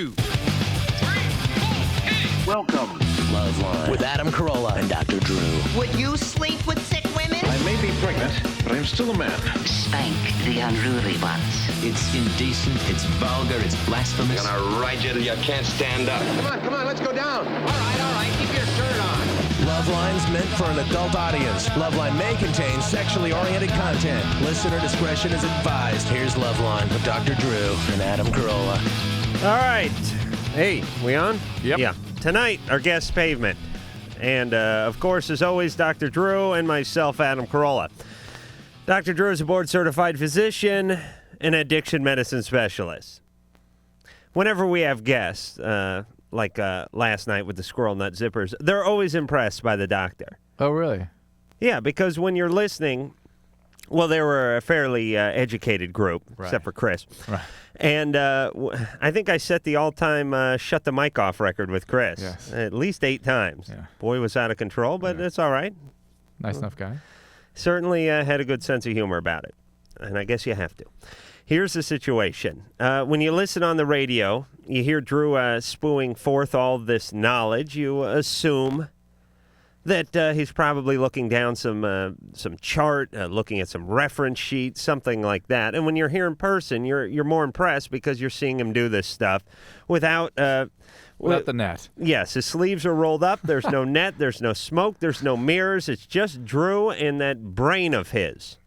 2, 3, 4, hey! Welcome to LoveLine with Adam Carolla and Dr. Drew. Would you sleep with sick women? I may be pregnant, but I'm still a man. Spank the unruly ones. It's indecent, it's vulgar, it's blasphemous. I'm gonna ride you till you can't stand up. Come on, let's go down. All right, keep your shirt on. LoveLine's meant for an adult audience. LoveLine may contain sexually oriented content. Listener discretion is advised. Here's LoveLine with Dr. Drew and Adam Carolla. All right. Hey, we on? Yep. Yeah. Tonight, our guest, Pavement. And, of course, as always, Dr. Drew and myself, Adam Carolla. Dr. Drew is a board-certified physician and addiction medicine specialist. Whenever we have guests, like last night with the Squirrel Nut Zippers, they're always impressed by the doctor. Oh, really? Yeah, because when you're listening, well, they were a fairly educated group, Right. except for Chris. Right. And I think I set the all-time shut the mic off record with Chris. Yes. At least 8 times. Yeah. Boy was out of control, but it's all right. Nice enough guy. Certainly had a good sense of humor about it. And I guess you have to. Here's the situation. When you listen on the radio, you hear Drew spewing forth all this knowledge. You assume that he's probably looking down some chart, looking at some reference sheet, something like that. And when you're here in person, you're more impressed because you're seeing him do this stuff without Without the net. Yes, his sleeves are rolled up. There's no net. There's no smoke. There's no mirrors. It's just Drew and that brain of his.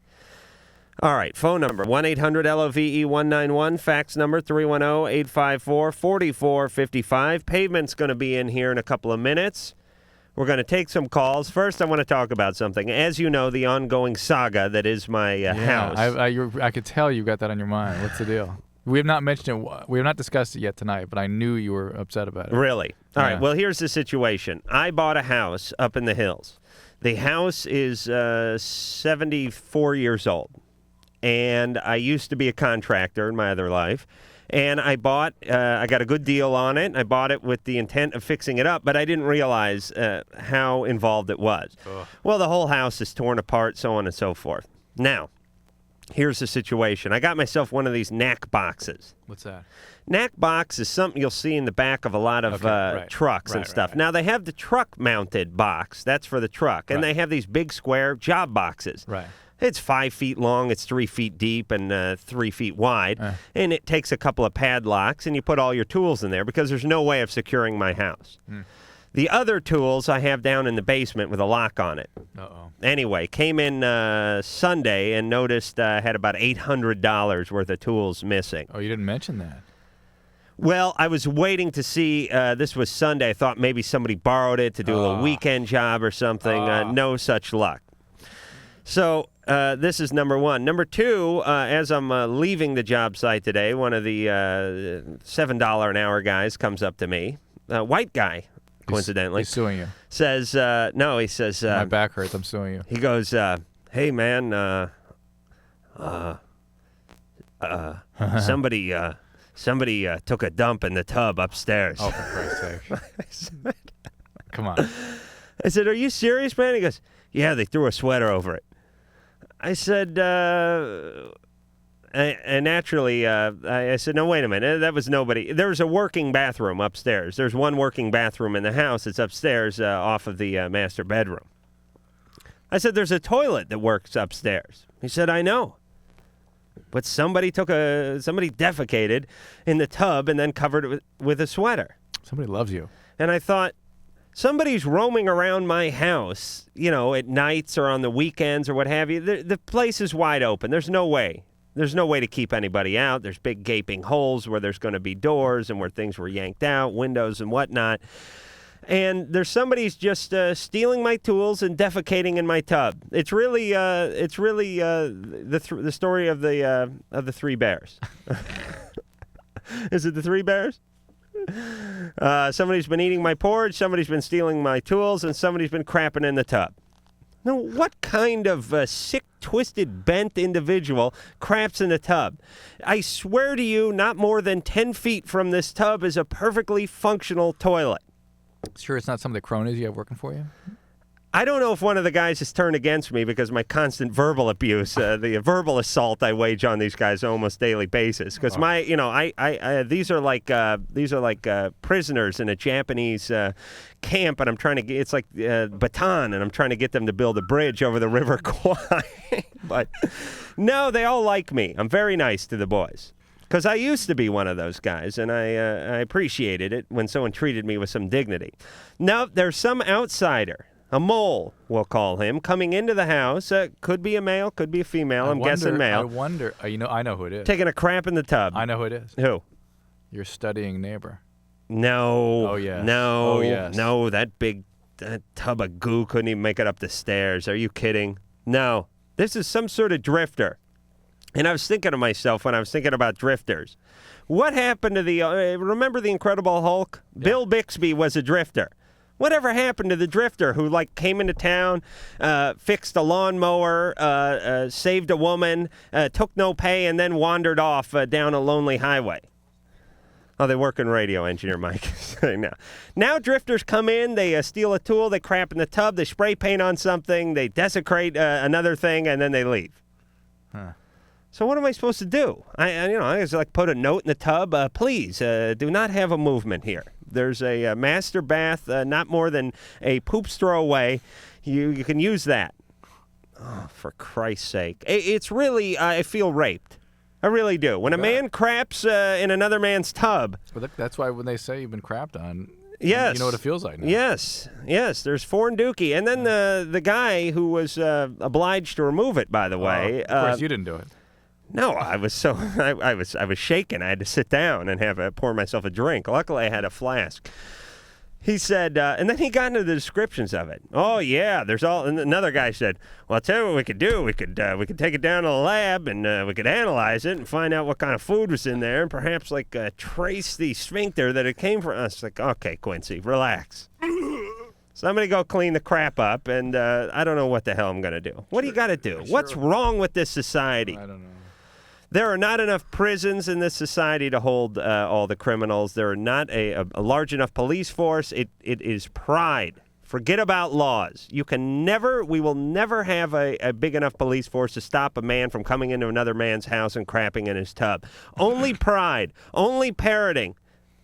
All right, phone number, 1-800-LOVE-191, fax number 310-854-4455. Pavement's going to be in here in a couple of minutes. We're going to take some calls. First, I want to talk about something. As you know, the ongoing saga that is my house. I could tell you got that on your mind. What's the deal? We have not mentioned it. We have not discussed it yet tonight, but I knew you were upset about it. Really? All Yeah. right, well, here's the situation. I bought a house up in the hills. The house is 74 years old. And I used to be a contractor in my other life. And I got a good deal on it. I bought it with the intent of fixing it up, but I didn't realize how involved it was. Ugh. Well, the whole house is torn apart, so on and so forth. Now, here's the situation. I got myself one of these knack boxes. What's that? Knack box is something you'll see in the back of a lot of right. trucks and Right, stuff. right. Now, they have the truck-mounted box. That's for the truck. And Right. they have these big square job boxes. Right. It's 5 feet long, it's 3 feet deep, and 3 feet wide. And it takes a couple of padlocks, and you put all your tools in there because there's no way of securing my house. The other tools I have down in the basement with a lock on it. Uh-oh. Anyway, came in Sunday and noticed I had about $800 worth of tools missing. Oh, you didn't mention that. Well, I was waiting to see, this was Sunday. I thought maybe somebody borrowed it to do a little weekend job or something. No such luck. So this is number one. Number two, as I'm leaving the job site today, one of the $7 an hour guys comes up to me, a white guy, coincidentally. He's suing you. Says, no, he says... My back hurts. I'm suing you. He goes, hey, man, somebody took a dump in the tub upstairs. Oh, for Christ's sake. Come on. I said, are you serious, man? He goes, yeah, they threw a sweater over it. I said, and naturally, I said, no, wait a minute. That was nobody. There was a working bathroom upstairs. There's one working bathroom in the house. It's upstairs off of the master bedroom. I said, there's a toilet that works upstairs. He said, I know. But somebody defecated in the tub and then covered it with a sweater. Somebody loves you. And I thought, somebody's roaming around my house, at nights or on the weekends or what have you. The place is wide open. There's no way. There's no way to keep anybody out. There's big gaping holes where there's going to be doors and where things were yanked out, windows and whatnot. And there's somebody's just stealing my tools and defecating in my tub. It's really the story of the three bears. Is it the three bears? Somebody's been eating my porridge, somebody's been stealing my tools, and somebody's been crapping in the tub. Now, what kind of sick, twisted, bent individual craps in the tub? I swear to you, not more than 10 feet from this tub is a perfectly functional toilet. Sure it's not some of the cronies you have working for you? I don't know if one of the guys has turned against me because my constant verbal abuse, the verbal assault I wage on these guys on almost daily basis. Because these are like prisoners in a Japanese camp, and I'm trying to get, it's like Bataan, and I'm trying to get them to build a bridge over the River Kwai. But no, they all like me. I'm very nice to the boys. Because I used to be one of those guys, and I appreciated it when someone treated me with some dignity. Now, there's some outsider, a mole, we'll call him, coming into the house. Could be a male, could be a female. I'm guessing male. I wonder. I know who it is. Taking a crap in the tub. I know who it is. Who? Your studying neighbor. No. Oh, yes. No. Oh, yes. No, that tub of goo couldn't even make it up the stairs. Are you kidding? No. This is some sort of drifter. And I was thinking to myself when I was thinking about drifters, what happened to remember the Incredible Hulk? Yeah. Bill Bixby was a drifter. Whatever happened to the drifter who came into town, fixed a lawnmower, saved a woman, took no pay, and then wandered off down a lonely highway? Oh, they work in radio, Engineer Mike. Now drifters come in, they steal a tool, they crap in the tub, they spray paint on something, they desecrate another thing, and then they leave. Huh. So what am I supposed to do? I just put a note in the tub. Please do not have a movement here. There's a master bath, not more than a poop straw away. You can use that. Oh, for Christ's sake! It's really I feel raped. I really do. When a man craps in another man's tub. Well, that's why when they say you've been crapped on. Yes. You know what it feels like now. Yes. There's foreign dookie, and then the guy who was obliged to remove it. By the way, of course you didn't do it. No, I was I was shaken. I had to sit down and pour myself a drink. Luckily, I had a flask. He said, and then he got into the descriptions of it. Oh yeah, and another guy said, "Well, I'll tell you what we could do. We could take it down to the lab and we could analyze it and find out what kind of food was in there and perhaps trace the sphincter that it came from." Us. Okay, Quincy, relax. Somebody go clean the crap up, and I don't know what the hell I'm gonna do. What do you got to do? What's wrong with this society? I don't know. There are not enough prisons in this society to hold all the criminals. There are not a large enough police force. It is pride. Forget about laws. We will never have a big enough police force to stop a man from coming into another man's house and crapping in his tub. Only pride. Only parroting.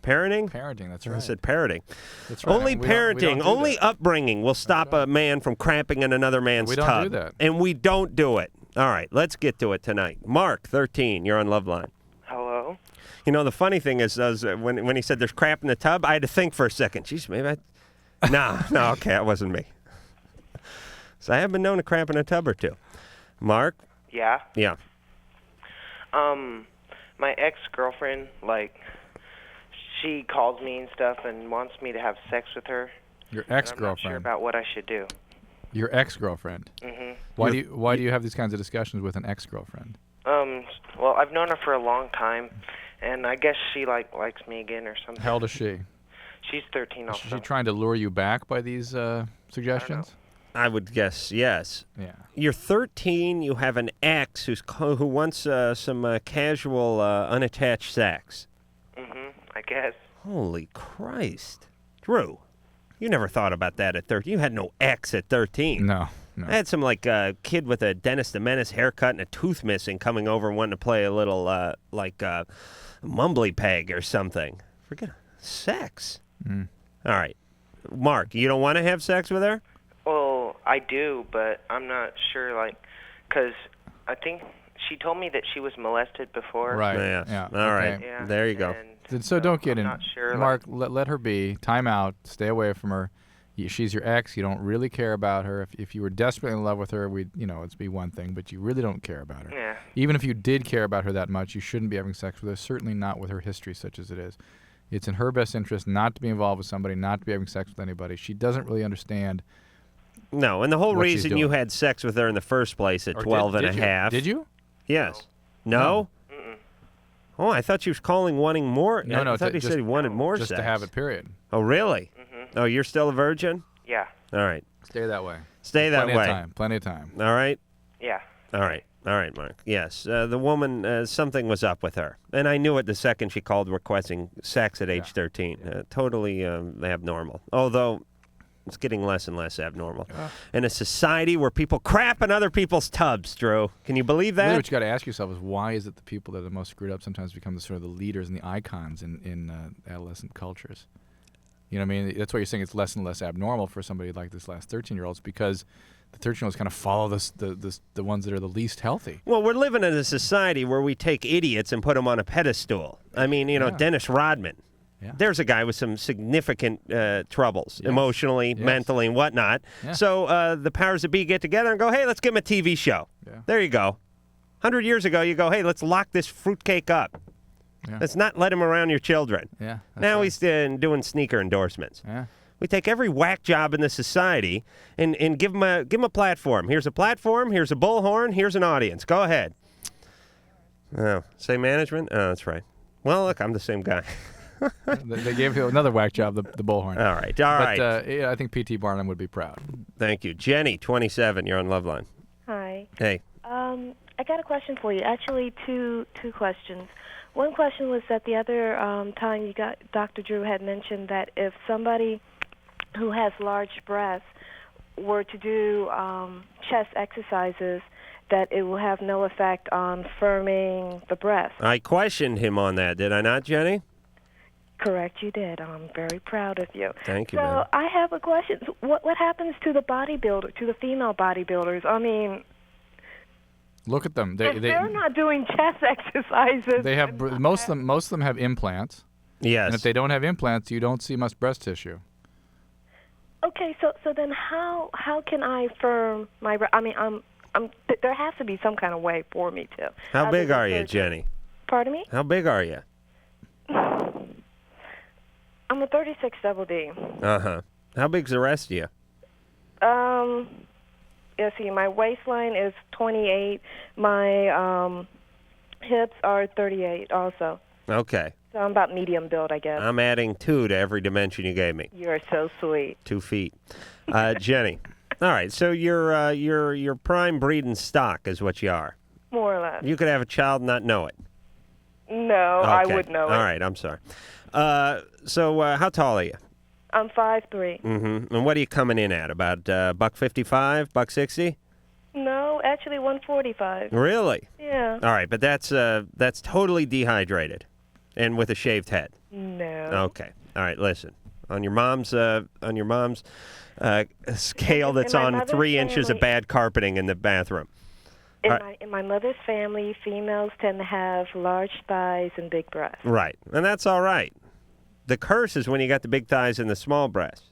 Parenting? Parenting, that's right. I said parroting. That's right. Only parenting, only upbringing will stop a man from crapping in another man's tub. We don't do that. And we don't do it. All right, let's get to it tonight. Mark, 13, you're on LoveLine. Hello? The funny thing is when he said there's crap in the tub, I had to think for a second. Jeez, maybe No, okay, that wasn't me. So I have been known to crap in a tub or two. Mark? Yeah? Yeah. My ex-girlfriend, she calls me and stuff and wants me to have sex with her. Your ex-girlfriend? I'm not sure about what I should do. Your ex-girlfriend? Mm-hmm. Why do you have these kinds of discussions with an ex-girlfriend? Well, I've known her for a long time, and I guess she likes me again or something. How old is she? She's 13 also. Is she trying to lure you back by these suggestions? I would guess yes. Yeah. You're 13. You have an ex who wants some casual, unattached sex. I guess. Holy Christ, Drew! You never thought about that at 13. You had no ex at 13. No. I had some kid with a Dennis the Menace haircut and a tooth missing coming over and wanting to play a little mumbly peg or something. Forget sex. Mm. All right, Mark, you don't want to have sex with her? Well, I do, but I'm not sure, because I think she told me that she was molested before. Right. Yeah. All right. Yeah, there you go. So don't get I'm in. not sure, Mark, let her be. Time out. Stay away from her. She's your ex. You don't really care about her. If you were desperately in love with her, it'd be one thing, but you really don't care about her. Yeah. Even if you did care about her that much, you shouldn't be having sex with her, certainly not with her history such as it is. It's in her best interest not to be involved with somebody, not to be having sex with anybody. She doesn't really understand. No, and the whole reason you had sex with her in the first place at 12 and a half. Did you? Yes. No? Oh, I thought she was wanting more. No, I thought he said he wanted more just sex. to have it, period. Oh, really? Mm-hmm. Oh, you're still a virgin? Yeah. All right. Stay that way. Stay that way. Plenty of time. All right? Yeah. All right, Mark. Yes, the woman, something was up with her. And I knew it the second she called requesting sex at age 13. Totally abnormal. Although, It's getting less and less abnormal. In a society where people crap in other people's tubs, Drew. Can you believe that? Really, what you got to ask yourself is why is it the people that are the most screwed up sometimes become the sort of the leaders and the icons in adolescent cultures? You know what I mean? That's why you're saying it's less and less abnormal for somebody like this last 13-year-olds because the 13-year-olds kind of follow the ones that are the least healthy. Well, we're living in a society where we take idiots and put them on a pedestal. I mean, Dennis Rodman. Yeah. There's a guy with some significant troubles, emotionally, mentally, and whatnot. Yeah. So the powers that be get together and go, hey, let's give him a TV show. Yeah. There you go. 100 years ago, you go, hey, let's lock this fruitcake up. Yeah. Let's not let him around your children. Yeah. Now he's doing sneaker endorsements. Yeah. We take every whack job in the society and give him a platform. Here's a platform. Here's a bullhorn. Here's an audience. Go ahead. Oh, say management? Oh, that's right. Well, look, I'm the same guy. They gave you another whack job, the bullhorn. All right. But yeah, I think P.T. Barnum would be proud. Thank you. Jenny, 27. You're on LoveLine. Hi. Hey. I got a question for you. Actually, two questions. One question was that the other time Dr. Drew had mentioned that if somebody who has large breasts were to do chest exercises, that it will have no effect on firming the breast. I questioned him on that, did I not, Jenny? Correct, you did. I'm very proud of you. Thank you, So man. I have a question. What happens to the bodybuilder, to the female bodybuilders? I mean, Look at them. they're not doing chest exercises. They have most of them have implants. Yes. And if they don't have implants, you don't see much breast tissue. Okay, so then how can I firm my? I mean, there has to be some kind of way for me to. How big than are you, surgery. Jenny? Pardon me? How big are you? I'm a 36 double D. Uh-huh. How big's the rest of you? Let's see, my waistline is 28. My hips are 38 also. Okay. So I'm about medium build, I guess. I'm adding 2 to every dimension you gave me. You're so sweet. 2 feet. Jenny. All right, so you're prime breeding stock is what you are. More or less. You could have a child and not know it. No, Okay. I would know it. All right, I'm sorry. So how tall are you? I'm 5'3". Mm-hmm. And what are you coming in at? About $155, $160? No, actually 145. Really? Yeah. All right, but that's totally dehydrated, and with a shaved head. No. Okay. All right. Listen, on your mom's scale that's my on mother's 3 inches of family- bad carpeting in the bathroom. In my mother's family, females tend to have large thighs and big breasts. Right, and that's all right. The curse is when you got the big thighs and the small breasts.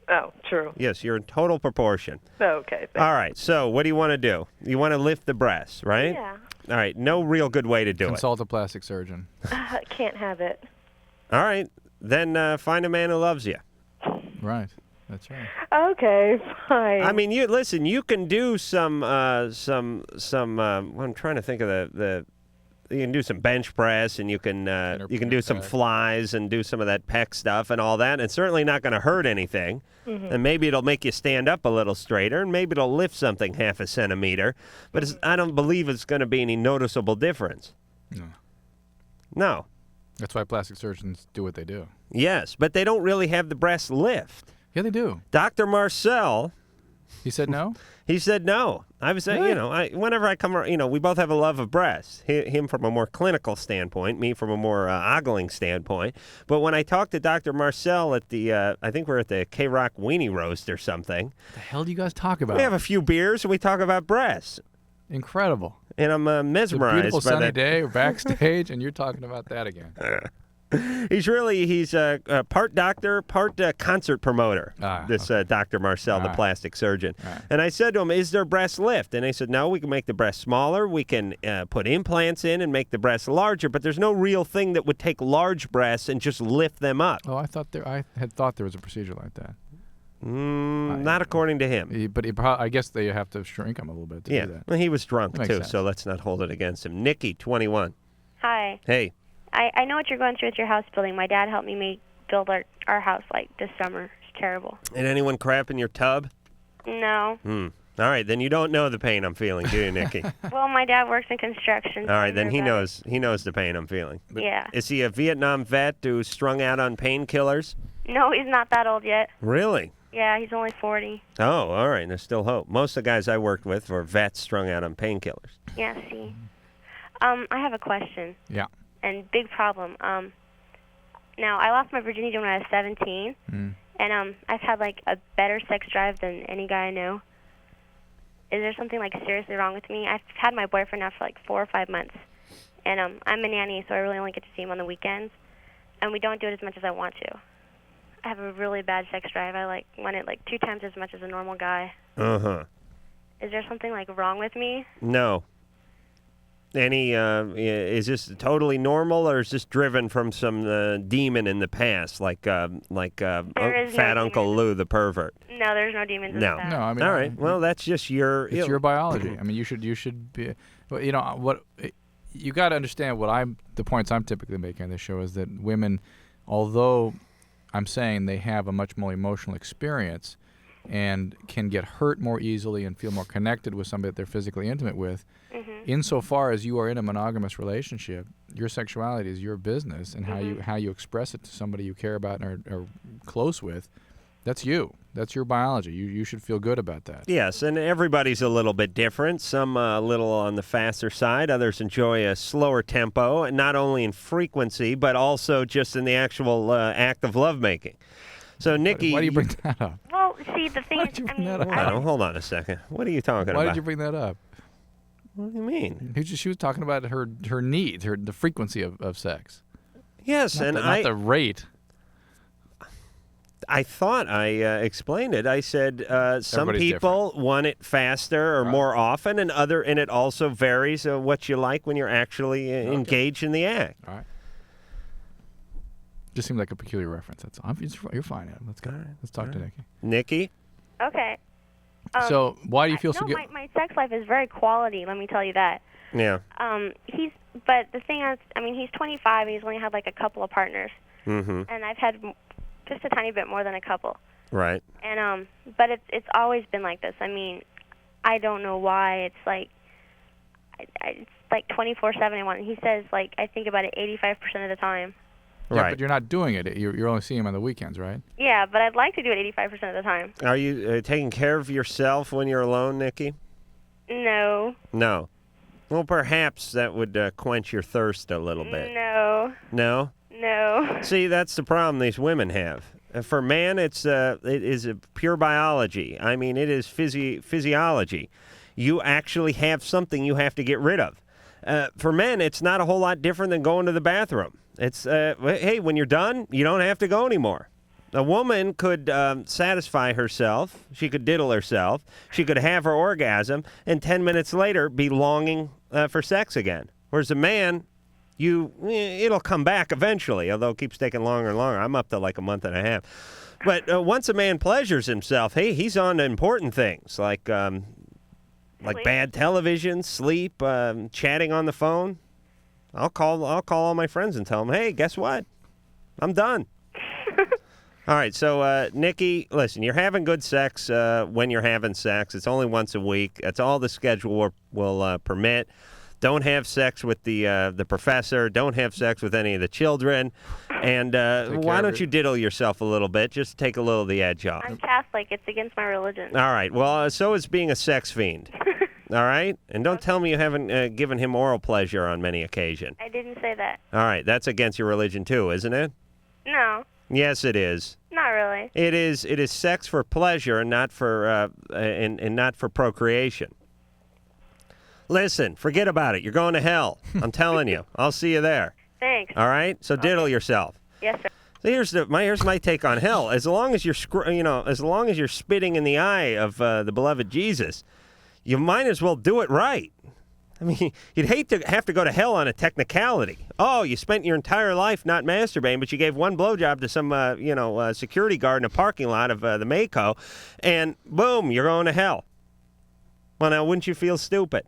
Oh, true. Yes, you're in total proportion. Okay. All right, so what do you want to do? You want to lift the breasts, right? Yeah. All right, no real good way to do Consult a plastic surgeon. Can't have it. it. All right, then find a man who loves you. Right. That's right. Okay, fine. I mean, you can do some I'm trying to think of the you can do some bench press, and you can do some flies and do some of that pec stuff and all that. And it's certainly not going to hurt anything. Mm-hmm. And maybe it'll make you stand up a little straighter, and maybe it'll lift something half a centimeter. But I don't believe it's going to be any noticeable difference. No. That's why plastic surgeons do what they do. Yes, but they don't really have the breast lift. Yeah, they do. Dr. Marcel. He said no? He said no. I was saying, Really? whenever I come around, we both have a love of breasts. Him from a more clinical standpoint, me from a more ogling standpoint. But when I talked to Dr. Marcel at the, I think we're at the K-Rock Weenie Roast or something. What the hell do you guys talk about? We have a few beers and we talk about breasts. Incredible. And I'm It's a mesmerized beautiful by sunny that. day. We're backstage, and you're talking about that again. He's a part doctor, part concert promoter, Dr. Marcel, the plastic surgeon. Right. And I said to him, is there breast lift? And they said, no, we can make the breast smaller. We can put implants in and make the breasts larger, but there's no real thing that would take large breasts and just lift them up. Oh, I had thought there was a procedure like that. Not according to him. I guess they have to shrink him a little bit to do that. Well, he was drunk, That makes too, sense. so let's not hold it against him. Nikki, 21. Hi. Hey. I know what you're going through with your house building. My dad helped me build our house this summer. It's terrible. And anyone crap in your tub? No. All right, then you don't know the pain I'm feeling, do you, Nikki? Well, my dad works in construction. All right, then he knows the pain I'm feeling. Yeah. Is he a Vietnam vet who's strung out on painkillers? No, he's not that old yet. Really? Yeah, he's only 40. Oh, all right. There's still hope. Most of the guys I worked with were vets strung out on painkillers. Yeah, see. I have a question. Yeah. And big problem. Now, I lost my virginity when I was 17, and I've had, like, a better sex drive than any guy I know. Is there something, like, seriously wrong with me? I've had my boyfriend now for, like, 4 or 5 months, and I'm a nanny, so I really only get to see him on the weekends, and we don't do it as much as I want to. I have a really bad sex drive. I, like, want it, like, 2 times as much as a normal guy. Uh-huh. Is there something, like, wrong with me? No. Is this totally normal, or is this driven from some demon in the past, like Fat Uncle Lou the pervert? No, there's no demons in No. that. No, I mean, all right. Well, that's just your. It's your biology. I mean, you should be. Well, you know what? You got to understand the points I'm typically making on this show is that women, although I'm saying they have a much more emotional experience and can get hurt more easily and feel more connected with somebody that they're physically intimate with. Insofar as you are in a monogamous relationship, your sexuality is your business, and how you express it to somebody you care about and are close with, that's you. That's your biology. You should feel good about that. Yes, and everybody's a little bit different. Some a little on the faster side. Others enjoy a slower tempo, not only in frequency, but also just in the actual act of lovemaking. So, Nikki... Why do you bring that up? Well, see, the thing is, I mean... Hold on a second. What are you talking about? Why did you bring that up? What do you mean? She was talking about her needs, the frequency of sex. Yes, not the rate. I thought I explained it. I said some Everybody's people want it faster or more often, and it also varies what you like when you're actually engaged in the act. All right. Just seemed like a peculiar reference. That's all. You're fine, Adam. Let's go. Right. Let's talk to Nikki. Nikki? Okay. So why do you feel so good? My sex life is very quality, let me tell you that. Yeah. But the thing is, I mean, he's 25 and he's only had like a couple of partners. Mm-hmm. And I've had just a tiny bit more than a couple. Right. And but it's always been like this. I mean, I don't know why. It's like it's like 24/7. He says like I think about it 85% of the time. Yeah, right. But you're not doing it. You're only seeing him on the weekends, right? Yeah, but I'd like to do it 85% of the time. Are you taking care of yourself when you're alone, Nikki? No. No. Well, perhaps that would quench your thirst a little bit. No. No? No. See, that's the problem these women have. For man, it is a pure biology. I mean, it is physiology. You actually have something you have to get rid of. For men, it's not a whole lot different than going to the bathroom. It's, hey, when you're done, you don't have to go anymore. A woman could satisfy herself. She could diddle herself. She could have her orgasm, and 10 minutes later be longing for sex again. Whereas a man, it'll come back eventually, although it keeps taking longer and longer. I'm up to like a month and a half. But once a man pleasures himself, hey, he's on to important things like bad television, sleep, chatting on the phone. I'll call all my friends and tell them, hey, guess what? I'm done. All right, so Nikki, listen, you're having good sex when you're having sex. It's only once a week. That's all the schedule will permit. Don't have sex with the professor. Don't have sex with any of the children. And why don't you diddle yourself a little bit? Just take a little of the edge off. I'm Catholic. It's against my religion. All right. Well, so is being a sex fiend. All right? And don't tell me you haven't given him oral pleasure on many occasions. I didn't say that. All right. That's against your religion, too, isn't it? No. Yes, it is. Not really. It is. It is sex for pleasure and not for and not for procreation. Listen, forget about it. You're going to hell. I'm telling you. I'll see you there. Thanks. All right. So diddle yourself. Yes, sir. So here's my take on hell. As long as you're spitting in the eye of the beloved Jesus, you might as well do it right. I mean, you'd hate to have to go to hell on a technicality. Oh, you spent your entire life not masturbating, but you gave one blowjob to some, security guard in a parking lot of the Mako, and boom, you're going to hell. Well, now, wouldn't you feel stupid?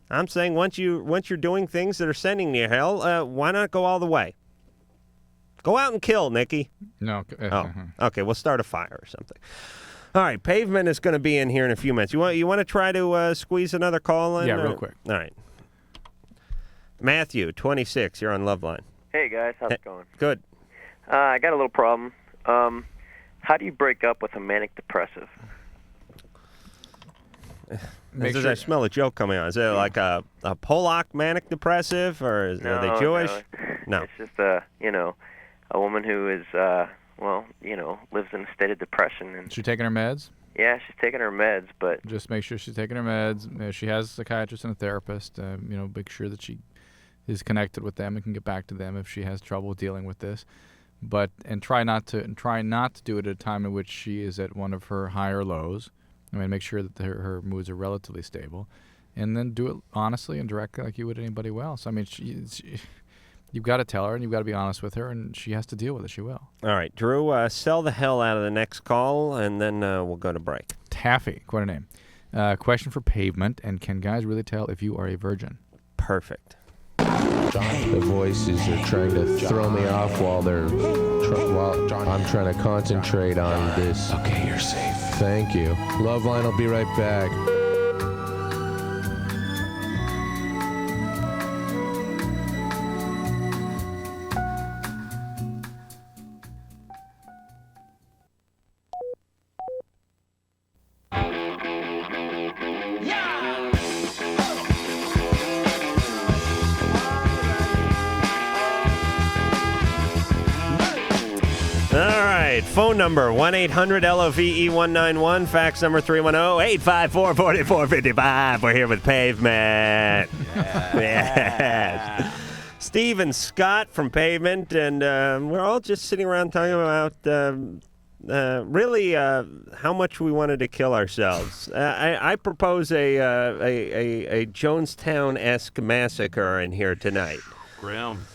I'm saying once you're doing things that are sending you to hell, why not go all the way? Go out and kill, Nikki. No. Okay, we'll start a fire or something. All right, Pavement is going to be in here in a few minutes. You want to try to squeeze another call in? Yeah, real quick. All right. Matthew, 26, you're on LoveLine. Hey, guys. How's it going? Good. I got a little problem. How do you break up with a manic depressive? I smell a joke coming on. Is it like a Polak manic depressive, or are they Jewish? No. It's just a woman who is lives in a state of depression. And she taking her meds? Yeah, she's taking her meds, but just make sure she's taking her meds. She has a psychiatrist and a therapist. Make sure that she is connected with them and can get back to them if she has trouble dealing with this. And try not to do it at a time in which she is at one of her higher lows. Make sure that her moods are relatively stable, and then do it honestly and directly like you would anybody else. You've got to tell her, and you've got to be honest with her, and she has to deal with it. She will. All right, Drew, sell the hell out of the next call, and then we'll go to break. Taffy, quite a name. Question for Pavement, and can guys really tell if you are a virgin? Perfect. The voices are trying to throw me off while I'm trying to concentrate on this. Okay, you're safe. Thank you. LoveLine will be right back. Phone number 1-800-LOVE-191. Fax number 310-854-4455. We're here with Pavement. Yes. Steve and Scott from Pavement, and we're all just sitting around talking about really how much we wanted to kill ourselves. I propose a Jonestown-esque massacre in here tonight. Grim.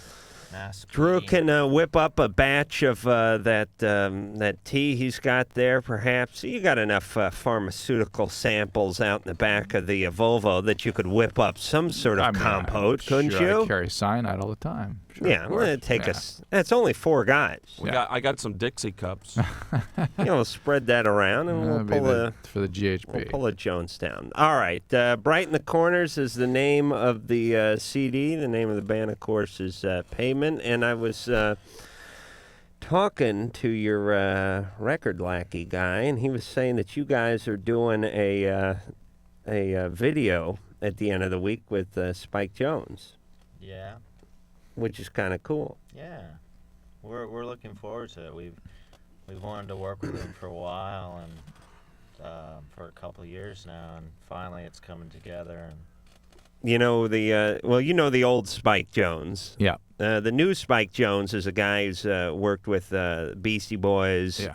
Drew can whip up a batch of that tea he's got there, perhaps. You got enough pharmaceutical samples out in the back of the Volvo that you could whip up some sort of compote, couldn't you? I carry cyanide all the time. Sure, yeah, well, it'd take us. It's only 4 guys. I got some Dixie cups. We'll spread that around, and we'll pull for the GHB. We'll pull a Jonestown. All right, Bright in the Corners is the name of the CD. The name of the band, of course, is Pavement. And I was talking to your record lackey guy, and he was saying that you guys are doing a video at the end of the week with Spike Jonze. Yeah. Which is kind of cool. Yeah, we're looking forward to it. We've wanted to work with him for a while, and for a couple of years now, and finally it's coming together. And you know the old Spike Jonze. Yeah. The new Spike Jonze is a guy who's worked with Beastie Boys. Yeah.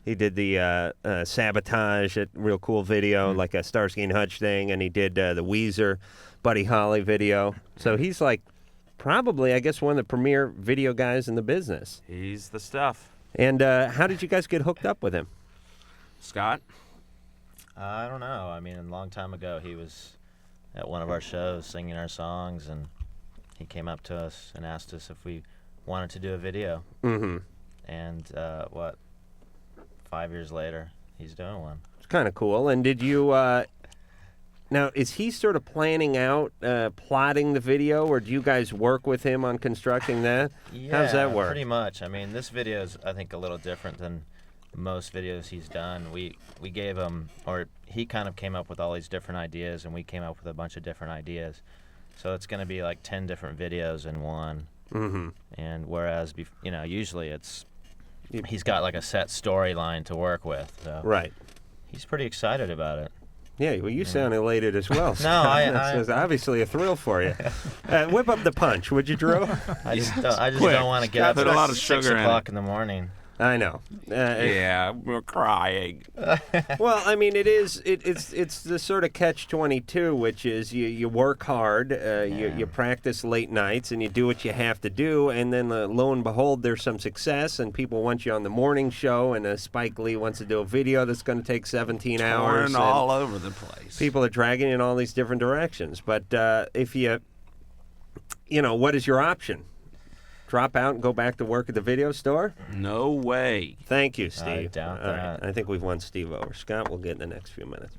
He did the Sabotage, that real cool video, like a Starsky and Hutch thing, and he did the Weezer, Buddy Holly video. So he's like probably, I guess, one of the premier video guys in the business. He's the stuff. And how did you guys get hooked up with him? Scott? I don't know. I mean, a long time ago, he was at one of our shows singing our songs, and he came up to us and asked us if we wanted to do a video. Mm-hmm. And 5 years later, he's doing one. It's kind of cool. And did you... Now, is he sort of planning out, plotting the video, or do you guys work with him on constructing that? Yeah, how does that work? Pretty much. I mean, this video is, I think, a little different than most videos he's done. We gave him, or he kind of came up with all these different ideas, and we came up with a bunch of different ideas. So it's going to be like 10 different videos in one. Mm-hmm. And whereas, usually he's got like a set storyline to work with. So right. He's pretty excited about it. Yeah, well, you sound elated as well. No, It's obviously a thrill for you. Whip up the punch, would you, Drew? I just don't want to get up at a lot of 6 sugar o'clock in the morning. I know. Yeah, we're crying. Well, I mean, it's the sort of catch-22, which is you work hard, you practice late nights, and you do what you have to do, and then lo and behold, there's some success, and people want you on the morning show, and Spike Lee wants to do a video that's going to take 17 hours. All over the place. People are dragging you in all these different directions. But if what is your option? Drop out and go back to work at the video store? No way. Thank you, Steve. I doubt All that. right. I think we've won Steve over. Scott, we'll get in the next few minutes.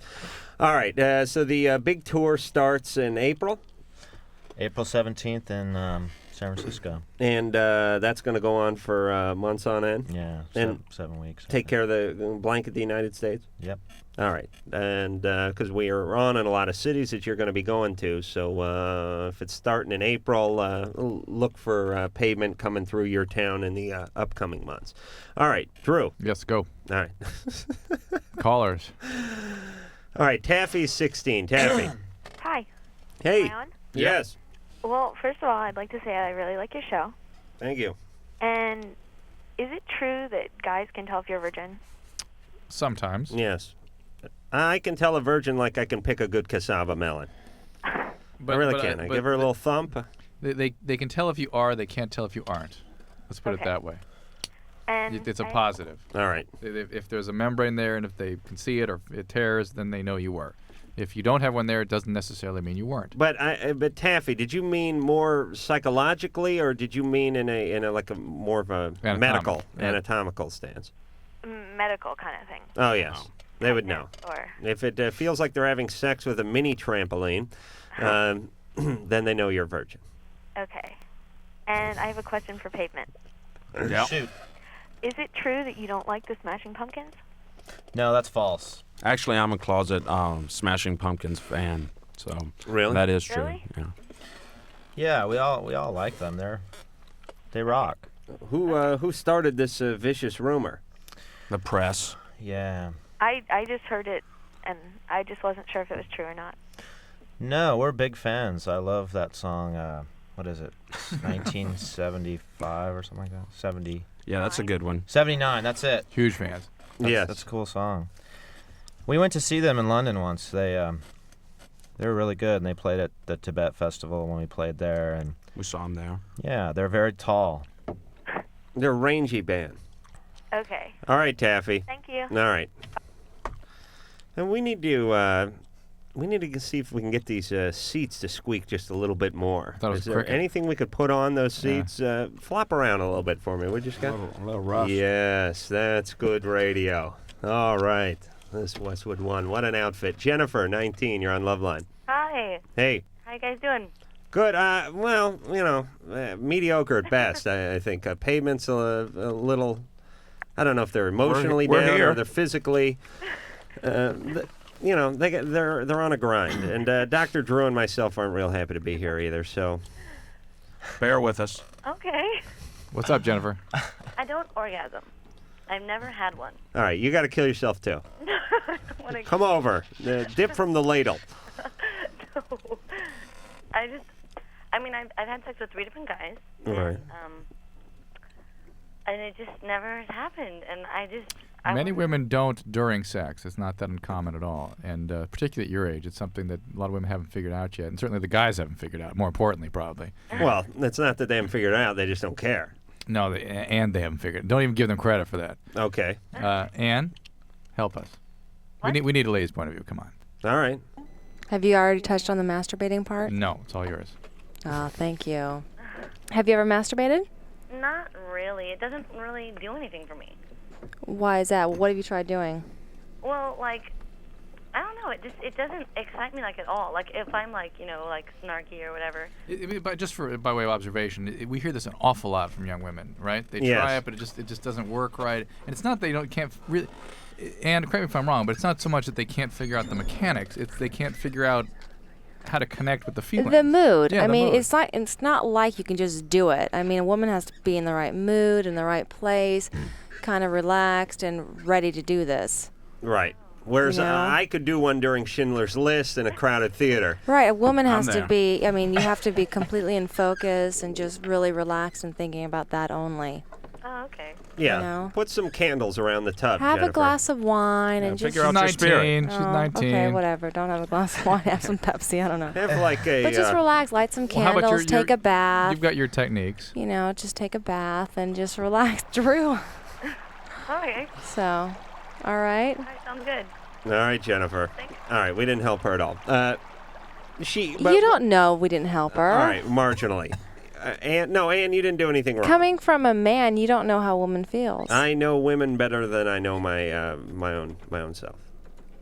All right. So the big tour starts in April? April 17th in San Francisco. And that's going to go on for months on end? Yeah, and 7 weeks. Take care of the blanket the United States? Yep. All right. And because we are on in a lot of cities that you're going to be going to, so if it's starting in April, look for Pavement coming through your town in the upcoming months. All right, Drew. Yes, go. All right. Callers. All right, Taffy's 16. Taffy. Hi. Hey. Am I on? Yes. Well, first of all, I'd like to say I really like your show. Thank you. And is it true that guys can tell if you're a virgin? Sometimes. Yes. I can tell a virgin like I can pick a good cassava melon. I really can. I give her a little thump. They can tell if you are. They can't tell if you aren't. Let's put it that way. And it's a positive. All right. If there's a membrane there and if they can see it or if it tears, then they know you were. If you don't have one there, it doesn't necessarily mean you weren't. But Taffy, did you mean more psychologically, or did you mean in a like a more of a medical, anatomical stance? Medical kind of thing. Oh yes, they would know. Or If it feels like they're having sex with a mini trampoline, then they know you're a virgin. okay. And I have a question for Pavement. Yeah. Shoot. Is it true that you don't like the Smashing Pumpkins? No, that's false. Actually, I'm a closet Smashing Pumpkins fan, so Really? that is true. Really? Yeah. Yeah, we all like them. They rock. Who started this vicious rumor? The press. Yeah. I just heard it, and I just wasn't sure if it was true or not. No, we're big fans. I love that song. What is it? 1975 or something like that. 70. Yeah, that's a good one. 79. That's it. Huge fans. That's a cool song. We went to see them in London once. They were really good, and they played at the Tibet Festival when we played there, and we saw them there. Yeah, they're very tall. They're a rangy band. Okay. All right, Taffy. Thank you. All right. And we need to see if we can get these seats to squeak just a little bit more. Is there anything we could put on those seats? Flop around a little bit for me, would you, Scott? A little rough. Yes, that's good radio. All right. This Westwood One. What an outfit. Jennifer, 19. You're on LoveLine. Hi. Hey. How you guys doing? Good. Well, mediocre at best, I think. Pavement's a little... I don't know if they're emotionally we're down here. or they're physically... they're on a grind. And Dr. Drew and myself aren't real happy to be here either, so... Bear with us. Okay. What's up, Jennifer? I don't orgasm. I've never had one. All right, you got to kill yourself, too. Wanna- Come over. Dip from the ladle. No. I've had sex with 3 different guys. All right. And it just never has happened. And Many women don't during sex. It's not that uncommon at all. And particularly at your age, it's something that a lot of women haven't figured out yet. And certainly the guys haven't figured out, more importantly, probably. Well, it's not that they haven't figured it out. They just don't care. No, they haven't figured it. Don't even give them credit for that. Okay. Ann, help us. We need a lady's point of view. Come on. All right. Have you already touched on the masturbating part? No, it's all yours. Oh, thank you. Have you ever masturbated? Not really. It doesn't really do anything for me. Why is that? What have you tried doing? Well, I don't know. It doesn't excite me at all. If I'm snarky or whatever. But just by way of observation, we hear this an awful lot from young women, right? They try it, but it just doesn't work right. And it's not they can't really. And correct me if I'm wrong, but it's not so much that they can't figure out the mechanics. It's they can't figure out how to connect with the feeling. The mood. Yeah, I mean, mood. it's not like you can just do it. I mean, a woman has to be in the right mood, in the right place, kind of relaxed and ready to do this. Right. Whereas I could do one during Schindler's List in a crowded theater. Right. A woman has to be, you have to be completely in focus and just really relaxed and thinking about that only. Oh, okay. Yeah. Put some candles around the tub, Have Jennifer. a glass of wine and just... Figure out your spirit. She's Oh, 19. Okay, whatever. Don't have a glass of wine. Have some Pepsi. I don't know. Have like a... But just relax. Light some Well, how about candles. Take a bath. You've got your techniques. Just take a bath and just relax. Drew. Okay. So, all right. All right, sounds good. All right, Jennifer. Thanks. All right, we didn't help her at all. You don't know we didn't help her. All right, marginally. Ann, you didn't do anything wrong. Coming from a man, you don't know how a woman feels. I know women better than I know my own self.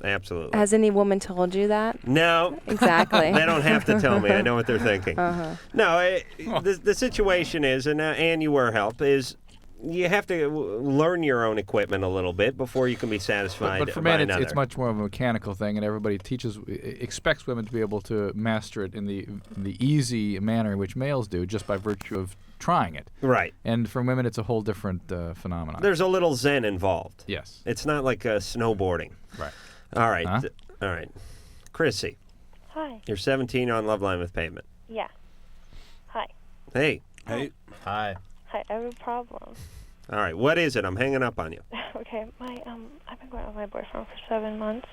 absolutely. Has any woman told you that? No. Exactly. They don't have to tell me. I know what they're thinking. Uh-huh. No, the situation is, and you were help, is you have to learn your own equipment a little bit before you can be satisfied But for by men, another. it's much more of a mechanical thing, and everybody expects women to be able to master it in the easy manner in which males do, just by virtue of trying it. Right. And for women, it's a whole different phenomenon. There's a little zen involved. Yes. It's not like snowboarding. Right. All right. Huh? All right. Chrissy. Hi. You're 17 on LoveLine with Pavement. Yeah. Hi. Hey. Hey. Hi. Hi. I have a problem. All right. What is it? I'm hanging up on you. Okay. I've been going out with my boyfriend for 7 months,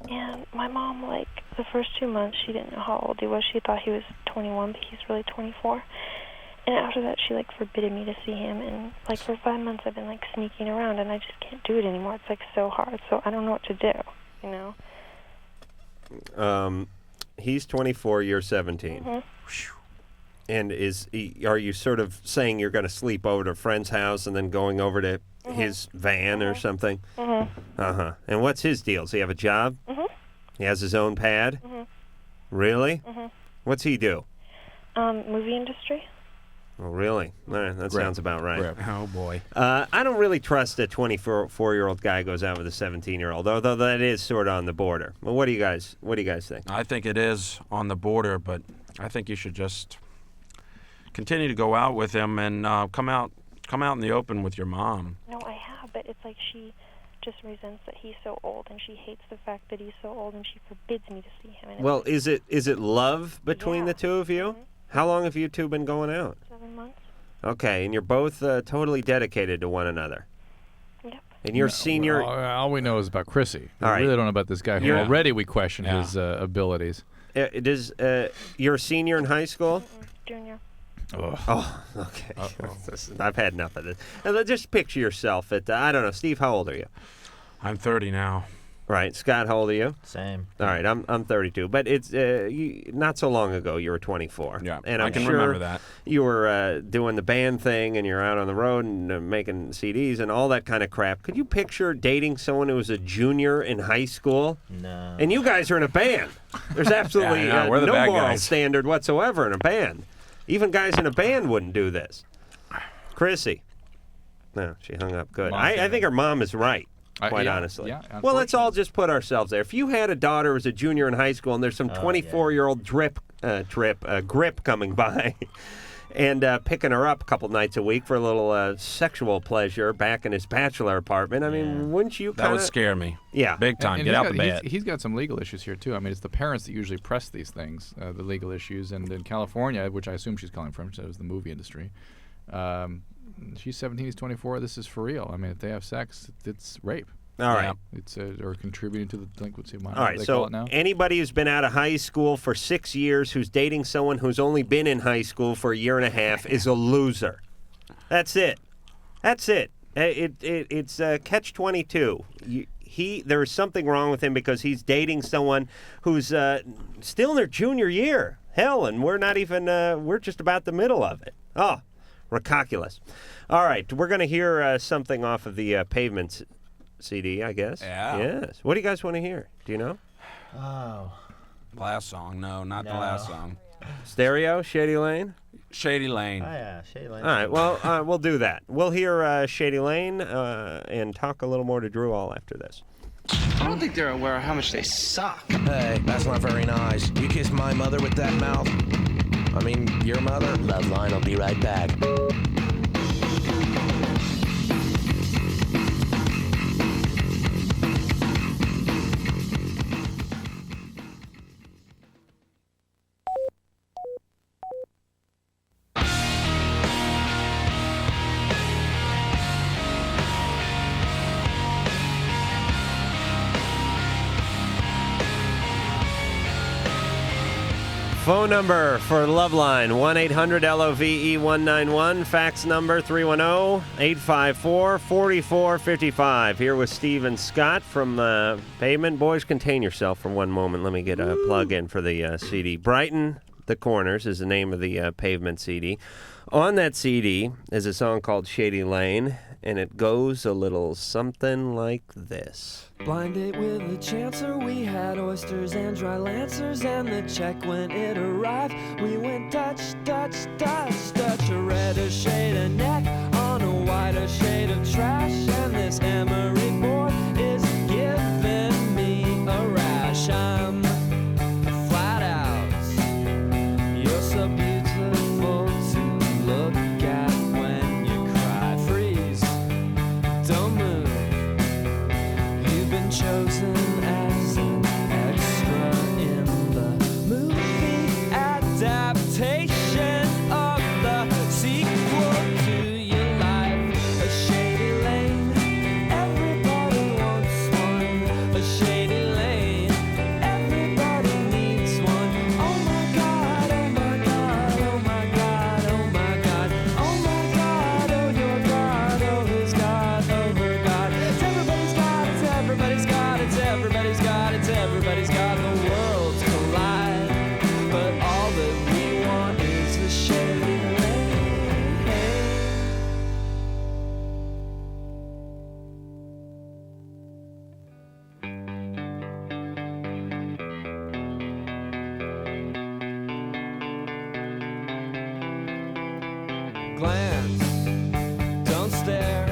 and my mom, like, the first 2 months, she didn't know how old he was. She thought he was 21, but he's really 24. And after that, she, like, forbidden me to see him. And, like, for 5 months, I've been, like, sneaking around, and I just can't do it anymore. It's, like, so hard. So I don't know what to do, you know? He's 24, you're 17. Mm-hmm. And are you sort of saying you're going to sleep over to a friend's house and then going over to his van or something? Mm-hmm. Uh-huh. And what's his deal? Does he have a job? Mm-hmm. He has his own pad? Mm-hmm. Really? Mm-hmm. What's he do? Movie industry. Oh, really? All right, that sounds about right. Oh, boy. I don't really trust a 24-year-old guy goes out with a 17-year-old, although that is sort of on the border. Well, what do you guys think? I think it is on the border, but I think you should just continue to go out with him and come out in the open with your mom. No, I have, but it's like she just resents that he's so old, and she hates the fact that he's so old, and she forbids me to see him. And Well, is it love between the two of you? Mm-hmm. How long have you two been going out? 7 months. Okay, and you're both totally dedicated to one another. Yep. And you're senior. All we know is about Chrissy. All right. We really don't know about this guy who Yeah. already we question his abilities. You're a senior in high school? Junior. Oh, okay. I've had enough of this. Just picture yourself at, I don't know, Steve, how old are you? I'm 30 now. Right. Scott, how old are you? Same. All right, I'm 32. But it's not so long ago you were 24. Yeah, and I I'm can sure remember that. You were doing the band thing, and you're out on the road and making CDs and all that kind of crap. Could you picture dating someone who was a junior in high school? No. And you guys are in a band. There's absolutely Yeah, I know. We're the no bad moral guys. standard whatsoever in a band. Even guys in a band wouldn't do this. Chrissy. No, she hung up. Good. I think her mom is right. Quite honestly. Yeah, well, let's all just put ourselves there. If you had a daughter who was a junior in high school and there's some 24-year-old grip coming by and picking her up a couple nights a week for a little sexual pleasure back in his bachelor apartment, I mean, wouldn't you kind That of... would scare me. Yeah. Big time. And Get out the bed. He's got some legal issues here, too. I mean, it's the parents that usually press these things, the legal issues. And in California, which I assume she's calling from, so it was the movie industry, she's 17, he's 24. This is for real. I mean, if they have sex, it's rape. All right. It's or contributing to the delinquency of minors. All right, they so call it now. anybody who's been out of high school for 6 years, who's dating someone who's only been in high school for a year and a half, is a loser. That's it. That's it. It's catch-22. There is something wrong with him because he's dating someone who's still in their junior year. Hell, and we're not even, we're just about the middle of it. Oh, ridiculous. All right, we're going to hear something off of the Pavement CD, I guess. Yeah. Yes. What do you guys want to hear? Do you know? Oh. Last song. No, not the last song. Stereo, Shady Lane? Shady Lane. Oh, yeah, Shady Lane. All right, well, we'll do that. We'll hear Shady Lane and talk a little more to Drew all after this. I don't think they're aware of how much they suck. Hey, that's not very nice. You kissed my mother with that mouth? I mean, your mother? LoveLine will be right back. Phone number for LoveLine, 1-800-LOVE-191. Fax number, 310-854-4455. Here with Steve and Scott from Pavement. Boys, contain yourself for one moment. Let me get a plug in for the CD. Brighten the Corners is the name of the Pavement CD. On that CD is a song called Shady Lane, and it goes a little something like this. Blind date with the chancer, we had oysters and dry lancers, and the check when it arrived, we went Dutch, Dutch, Dutch, Dutch. A redder shade of neck on a whiter shade of trash, and this emery board is giving me a rash. I'm flat out, you're so beautiful to look at when you cry. Freeze, don't move, you've been chosen as an extra in the movie adaptation of the sequel to your life. A shady lane, everybody wants one. A shady lane, everybody needs one. Oh my God, oh my God, oh my God, oh my God, oh my God, oh your God, oh his God, oh her God. It's everybody's God, it's everybody's God, it's everybody's God, it's everybody's God. The worlds collide, but all that we want is a shady lane. Glance, don't stare.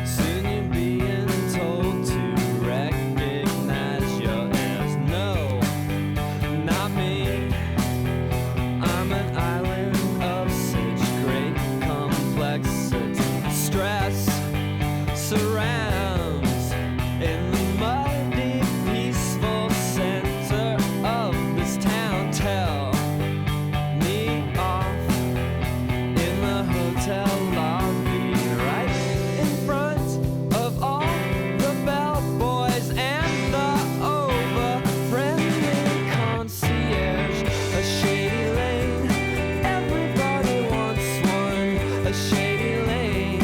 Soon you're being told to recognize your heirs. No, not me. I'm an island of such great complexity. Stress surrounds in the muddy, peaceful center of this town. Tell me off in the hotel lobby, right in front of all the bellboys and the over-friendly concierge. A shady lane, everybody wants one. A shady lane,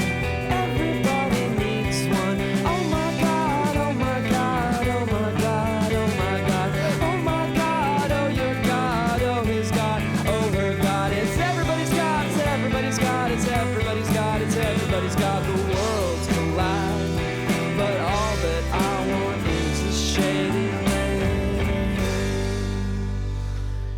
everybody needs one. Oh my God, oh my God, oh my God, oh my God, oh my God, oh your God, oh his God, oh her God. It's everybody's God, it's everybody's God, it's everybody's God, it's everybody's God. The worlds collide, but all that I want is a shady lane.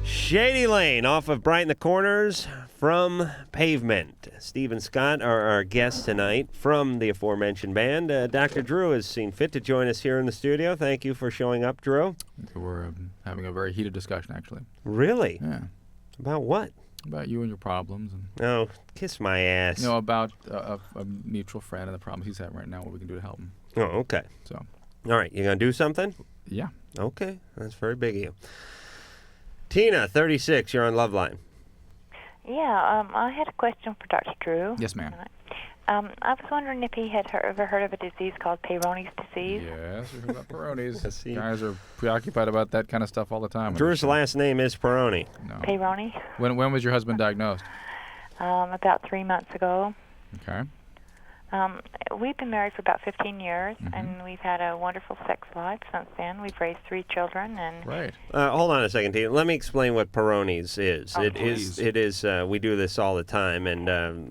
Shady Lane off of Brighten the Corners from Pavement. Stephen Scott, our guest tonight from the aforementioned band. Dr. Drew has seen fit to join us here in the studio. Thank you for showing up, Drew. We're having a very heated discussion, actually. Really? Yeah. About what? About you and your problems. And, Oh, kiss my ass. about a mutual friend and the problems he's having right now, what we can do to help him. Oh, okay. So, All right, you going to do something? yeah. Okay, that's very big of you. Tina, 36, you're on LoveLine. Yeah, I had a question for Dr. Drew. Yes, ma'am. I was wondering if he had ever heard of a disease called Peyronie's disease. Yes, we heard about Peroni's. Guys are preoccupied about that kind of stuff all the time. Drew's last name is Peroni. No. Peyronie? When was your husband diagnosed? About 3 months ago. Okay. We've been married for about 15 years, and we've had a wonderful sex life since then. We've raised 3 children, and Right. Hold on a second, Tina. Let me explain what Peroni's is. Oh, It is. We do this all the time, and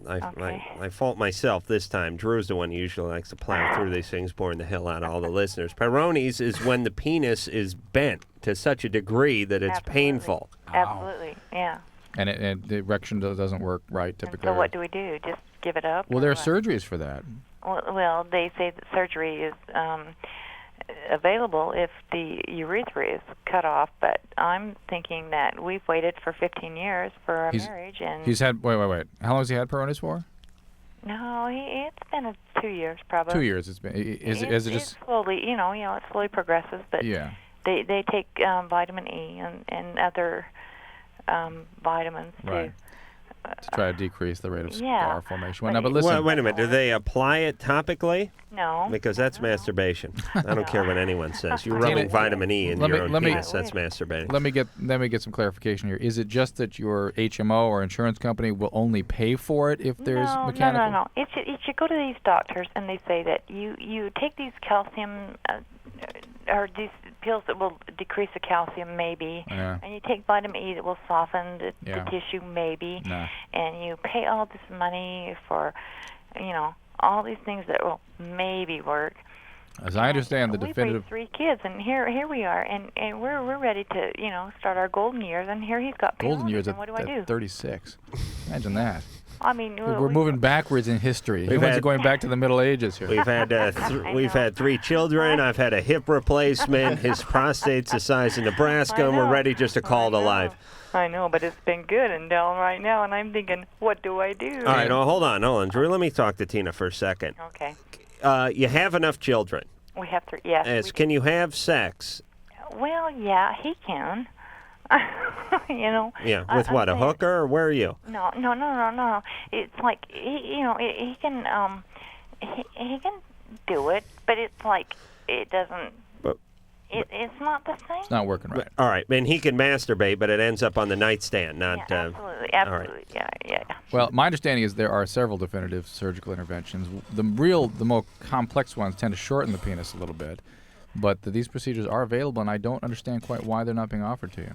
I fault myself this time. Drew's the one who usually likes to plow through these things, boring the hell out of all the listeners. Peroni's is when the penis is bent to such a degree that it's painful. absolutely, yeah. And the erection doesn't work right typically. So what do we do? Just give it up? Well, there are surgeries for that. Well, they say that surgery is available if the urethra is cut off, but I'm thinking that we've waited for 15 years for our marriage, and He's had wait. How long has he had Peroni's for? no, it's been 2 years probably. 2 years. It's been. Is it just? It slowly, it slowly progresses, but Yeah. they take vitamin E and other vitamins Right. To try to decrease the rate of Yeah, scar formation. Well, but no, but listen. Wait a minute. Do they apply it topically? No. Because that's masturbation. I don't care what anyone says. You're rubbing vitamin E in your own penis. That's masturbating. Let me get some clarification here. Is it just that your HMO or insurance company will only pay for it if there's mechanical? No. It should go to these doctors, and they say that you take these calcium or these pills that will decrease the calcium, maybe, Yeah. and you take vitamin E that will soften the Yeah. tissue, maybe, Nah. and you pay all this money for, all these things that will maybe work. As I understand the We've definitive... raised 3 kids, and here we are, and we're ready to, start our golden years, and here he's got Golden Pavement, years and what do I do? at 36. Imagine that. I mean, We're moving backwards in history. You guys are going back to the Middle Ages here. We've had we've had 3 children. I've had a hip replacement. His prostate's the size of Nebraska, and we're ready just to call it alive. I know, but it's been good and down right now, and I'm thinking, what do I do? All right, hold on, Drew. Let me talk to Tina for a second. Okay. You have enough children. We have 3, yes. Can you have sex? Well, yeah, he can. Yeah, with what, a hooker, or where are you? No. It's like he can he can do it, but it's like it doesn't. It's not the same. It's not working right. All right, and he can masturbate, but it ends up on the nightstand, not. Absolutely, all right. yeah. Well, my understanding is there are several definitive surgical interventions. The more complex ones tend to shorten the penis a little bit, but these procedures are available, and I don't understand quite why they're not being offered to you.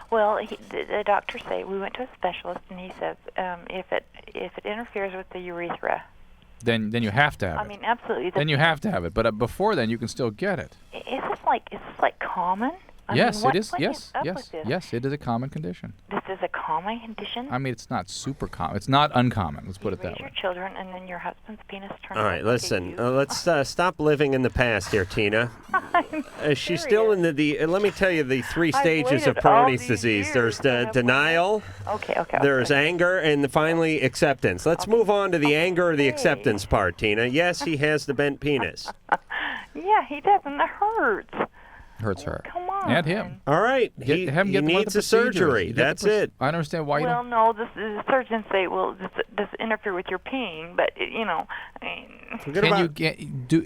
Well, the doctors say we went to a specialist, and he says if it interferes with the urethra, then you have to have it. I mean, absolutely. Then you have to have it, but before then you can still get it. Is this like common? Yes, it is. What Yes, is up yes, with this? yes. It is a common condition. This is a common condition. I mean, it's not super common. It's not uncommon. Let's put it that Raise way. your children, and then your husband's penis turns. All right, listen. Let's stop living in the past here, Tina. She's still in the. Let me tell you the 3 stages of waited all Peyronie's these disease. years There's to have denial. Okay. There's anger, and finally acceptance. Let's move on to the anger or the acceptance part, Tina. Yes, he has the bent penis. Yeah, he doesn't. It hurts. Hurts her. Come on. And him. All right. He needs a surgery. That's it. I don't understand why you Well, don't. no, the surgeons say, well, this interfere with your pain, but Can you get?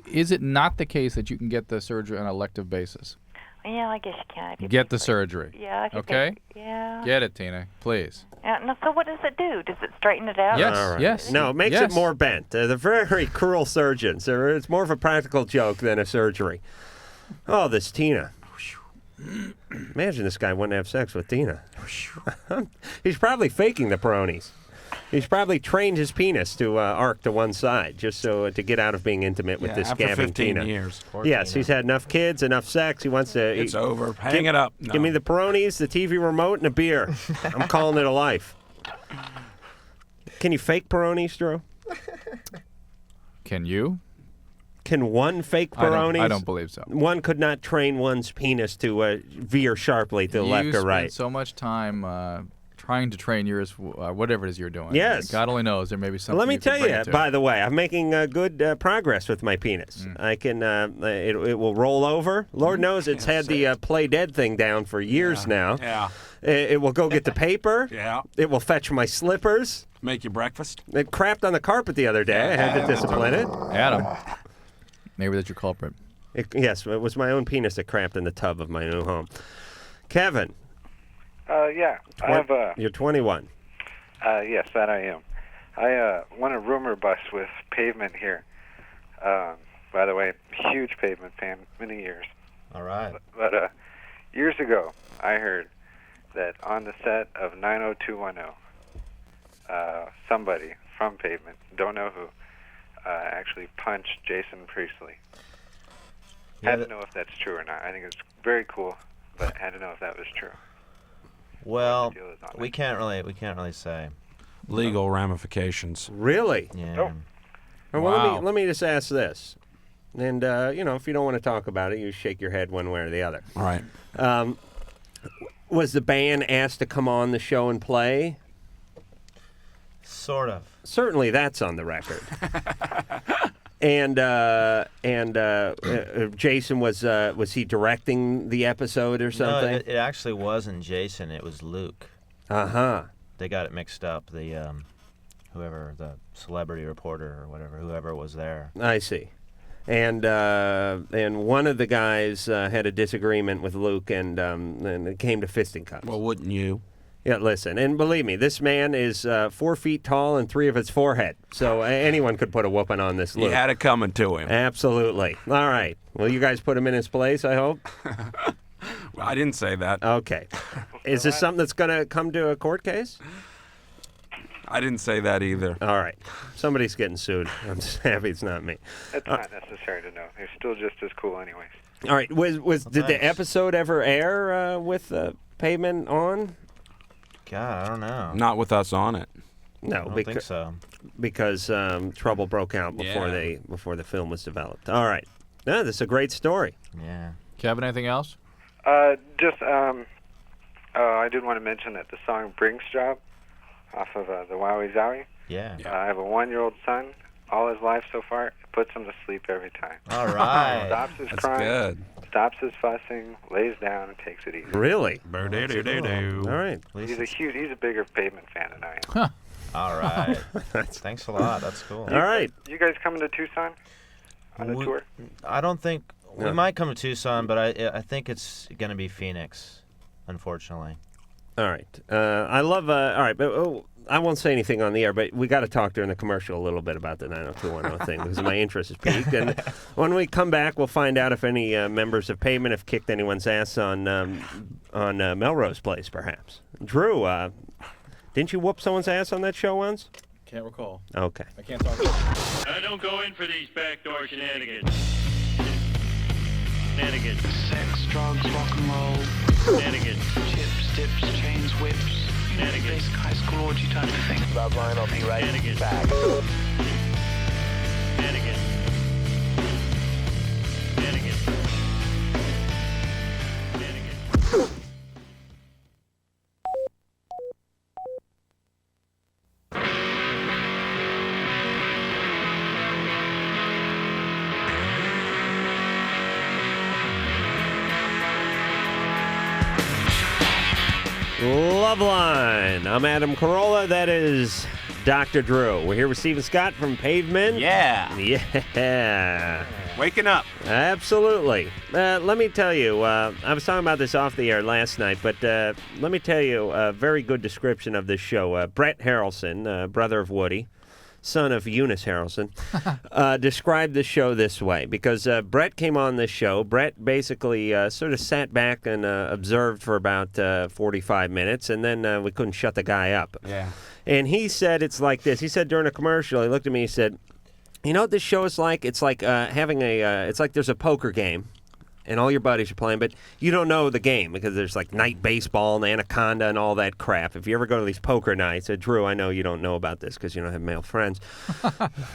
Is it not the case that you can get the surgery on an elective basis? Yeah, I guess you can. If you Get pay the for it. surgery. Yeah. If you Okay. Yeah. Get it, Tina, please. No, so what does it do? Does it straighten it out? Yes. All right. Yes. No, it makes it more bent. They're very cruel surgeons. It's more of a practical joke than a surgery. Oh, this Tina. Imagine this guy wouldn't have sex with Tina. He's probably faking the Peyronie's. He's probably trained his penis to arc to one side just so to get out of being intimate with this after gabbing 15 Tina. years. Yes, he's had enough kids, enough sex. He wants to. It's over. Hang it up. No. Give me the Peyronie's, the TV remote, and a beer. I'm calling it a life. Can you fake Peyronie's, Drew? Can you? Can one fake Peyronie's? I don't believe so. One could not train one's penis to veer sharply to the left or right. You spend so much time trying to train yours, whatever it is you're doing. Yes. God only knows. There may be something. Let me you can tell bring you, it to. by the way, I'm making good progress with my penis. I can. It will roll over. Lord knows it's had the play dead thing down for years now. Yeah. It will go get the paper. Yeah. It will fetch my slippers. Make you breakfast. It crapped on the carpet the other day. I had to discipline it. Adam. Maybe that's your culprit. Yes, it was my own penis that crapped in the tub of my new home. Kevin. Yeah, I have a. You're 21. Yes, that I am. I won a rumor bus with Pavement here. By the way, huge Pavement fan, many years. All right. But years ago, I heard that on the set of 90210, somebody from Pavement, don't know who, actually punched Jason Priestley. Yeah, Had to know if that's true or not. I think it's very cool, but had to know if that was true. Well, we can't really say. Legal ramifications. Really? Yeah. Well, let me just ask this, and if you don't want to talk about it, you shake your head one way or the other. All right. Was the band asked to come on the show and play? Sort of. Certainly, that's on the record. And Jason was he directing the episode or something? No, it actually wasn't Jason. It was Luke. Uh-huh. They got it mixed up. The whoever, the celebrity reporter or whoever was there. I see. And one of the guys had a disagreement with Luke, and it came to fisticuffs. Well, wouldn't you? Yeah, listen, and believe me, this man is 4 feet tall and 3 of hits forehead. So anyone could put a whooping on this Luke. He had it coming to him. Absolutely. All right. Well, you guys put him in his place, I hope? Well, I didn't say that. Okay. Is this something that's going to come to a court case? I didn't say that either. All right. Somebody's getting sued. I'm just happy it's not me. That's not necessary to know. They're still just as cool anyways. All right. Did the episode ever air with Pavement on? God, I don't know. Not with us on it. No, I don't think so. Because trouble broke out before the film was developed. All right. No, this is a great story. Yeah. Kevin, anything else? I did want to mention that the song Brink's Job off of the Wowie Zowie. Yeah. I have a 1-year-old son. All his life so far, it puts him to sleep every time. All right. Stops his That's crying, good. stops his fussing, lays down, and takes it easy. Really? Boo-doo-doo-doo-doo. All right. He's a bigger Pavement fan than I am. All right. Thanks a lot. That's cool. All right. You guys coming to Tucson on the tour? I don't think we No. might come to Tucson, but I think it's going to be Phoenix, unfortunately. All right. I love. All right, but I won't say anything on the air. But we got to talk during the commercial a little bit about the 90210 thing because my interest is piqued. And when we come back, we'll find out if any members of Pavement have kicked anyone's ass on Melrose Place, perhaps. Drew, didn't you whoop someone's ass on that show once? Can't recall. Okay. I can't talk. I don't go in for these backdoor shenanigans. Shenanigans. Sex, drugs, rock and roll. Shenanigans. Chips, dips, chains, whips. Shenanigans. Basic high school orgy type of thing. LoveLine, I'll be right back. Shenanigans. Shenanigans. Shenanigans. LoveLine. I'm Adam Carolla. That is Dr. Drew. We're here with Stephen Scott from Pavement. Yeah. Yeah. Waking up. Absolutely. Let me tell you, I was talking about this off the air last night, but let me tell you a very good description of this show. Brett Harrelson, brother of Woody, son of Eunice Harrelson, described the show this way because Brett came on this show. Brett basically sort of sat back and observed for about 45 minutes, and then we couldn't shut the guy up. Yeah. And he said it's like this. He said during a commercial, he looked at me, he said, you know what this show is like? It's like having it's like there's a poker game. And all your buddies are playing, but you don't know the game because there's like night baseball and Anaconda and all that crap. If you ever go to these poker nights, Drew, I know you don't know about this because you don't have male friends.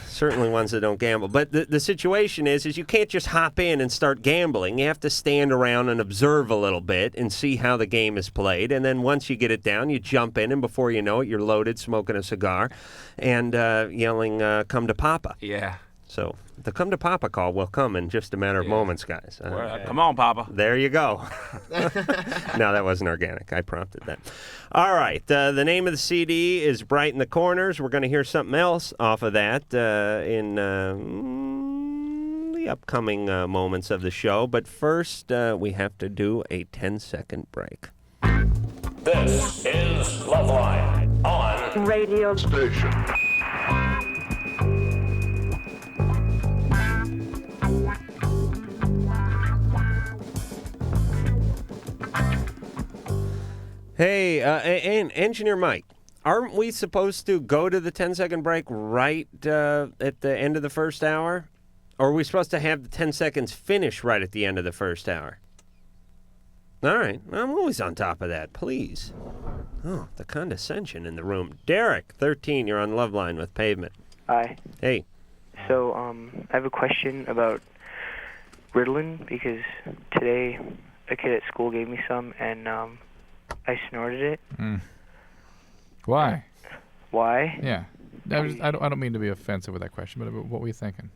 Certainly ones that don't gamble. But the situation is you can't just hop in and start gambling. You have to stand around and observe a little bit and see how the game is played. And then once you get it down, you jump in, and before you know it, you're loaded, smoking a cigar, and yelling, "Come to Papa." Yeah. So the come to Papa call will come in just a matter of moments, guys. Come on, Papa. There you go. No, that wasn't organic. I prompted that. All right. The name of the CD is Bright in the Corners. We're going to hear something else off of that in the upcoming moments of the show. But first, we have to do a 10-second break. This is LoveLine on radio station. Hey, and Engineer Mike, aren't we supposed to go to the 10-second break right at the end of the first hour? Or are we supposed to have the 10 seconds finish right at the end of the first hour? All right. I'm always on top of that. Please. Oh, the condescension in the room. Derek, 13, you're on LoveLine with Pavement. Hi. Hey. So, I have a question about Ritalin because today a kid at school gave me some and I snorted it. Why? Why? Yeah. I don't mean to be offensive with that question, but what were you thinking?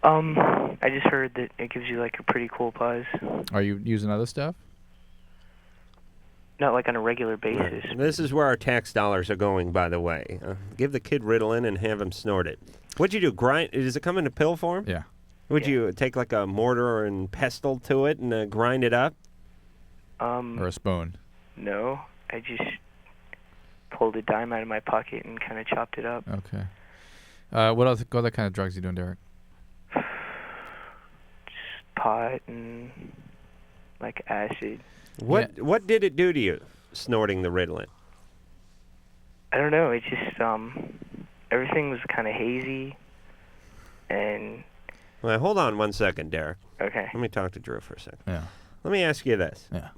I just heard that it gives you like a pretty cool buzz. Are you using other stuff? Not like on a regular basis. This is where our tax dollars are going, by the way. Give the kid Ritalin and have him snort it. What'd you do? Grind? Does it come in a pill form? Yeah. Would you take like a mortar and pestle to it and grind it up? Or a spoon? No, I just pulled a dime out of my pocket and kind of chopped it up. Okay. What other kind of drugs are you doing, Derek? Just pot and like acid. What did it do to you, snorting the Ritalin? I don't know. It just everything was kind of hazy, and. Well, hold on 1 second, Derek. Okay. Let me talk to Drew for a second. Yeah. Let me ask you this. Yeah.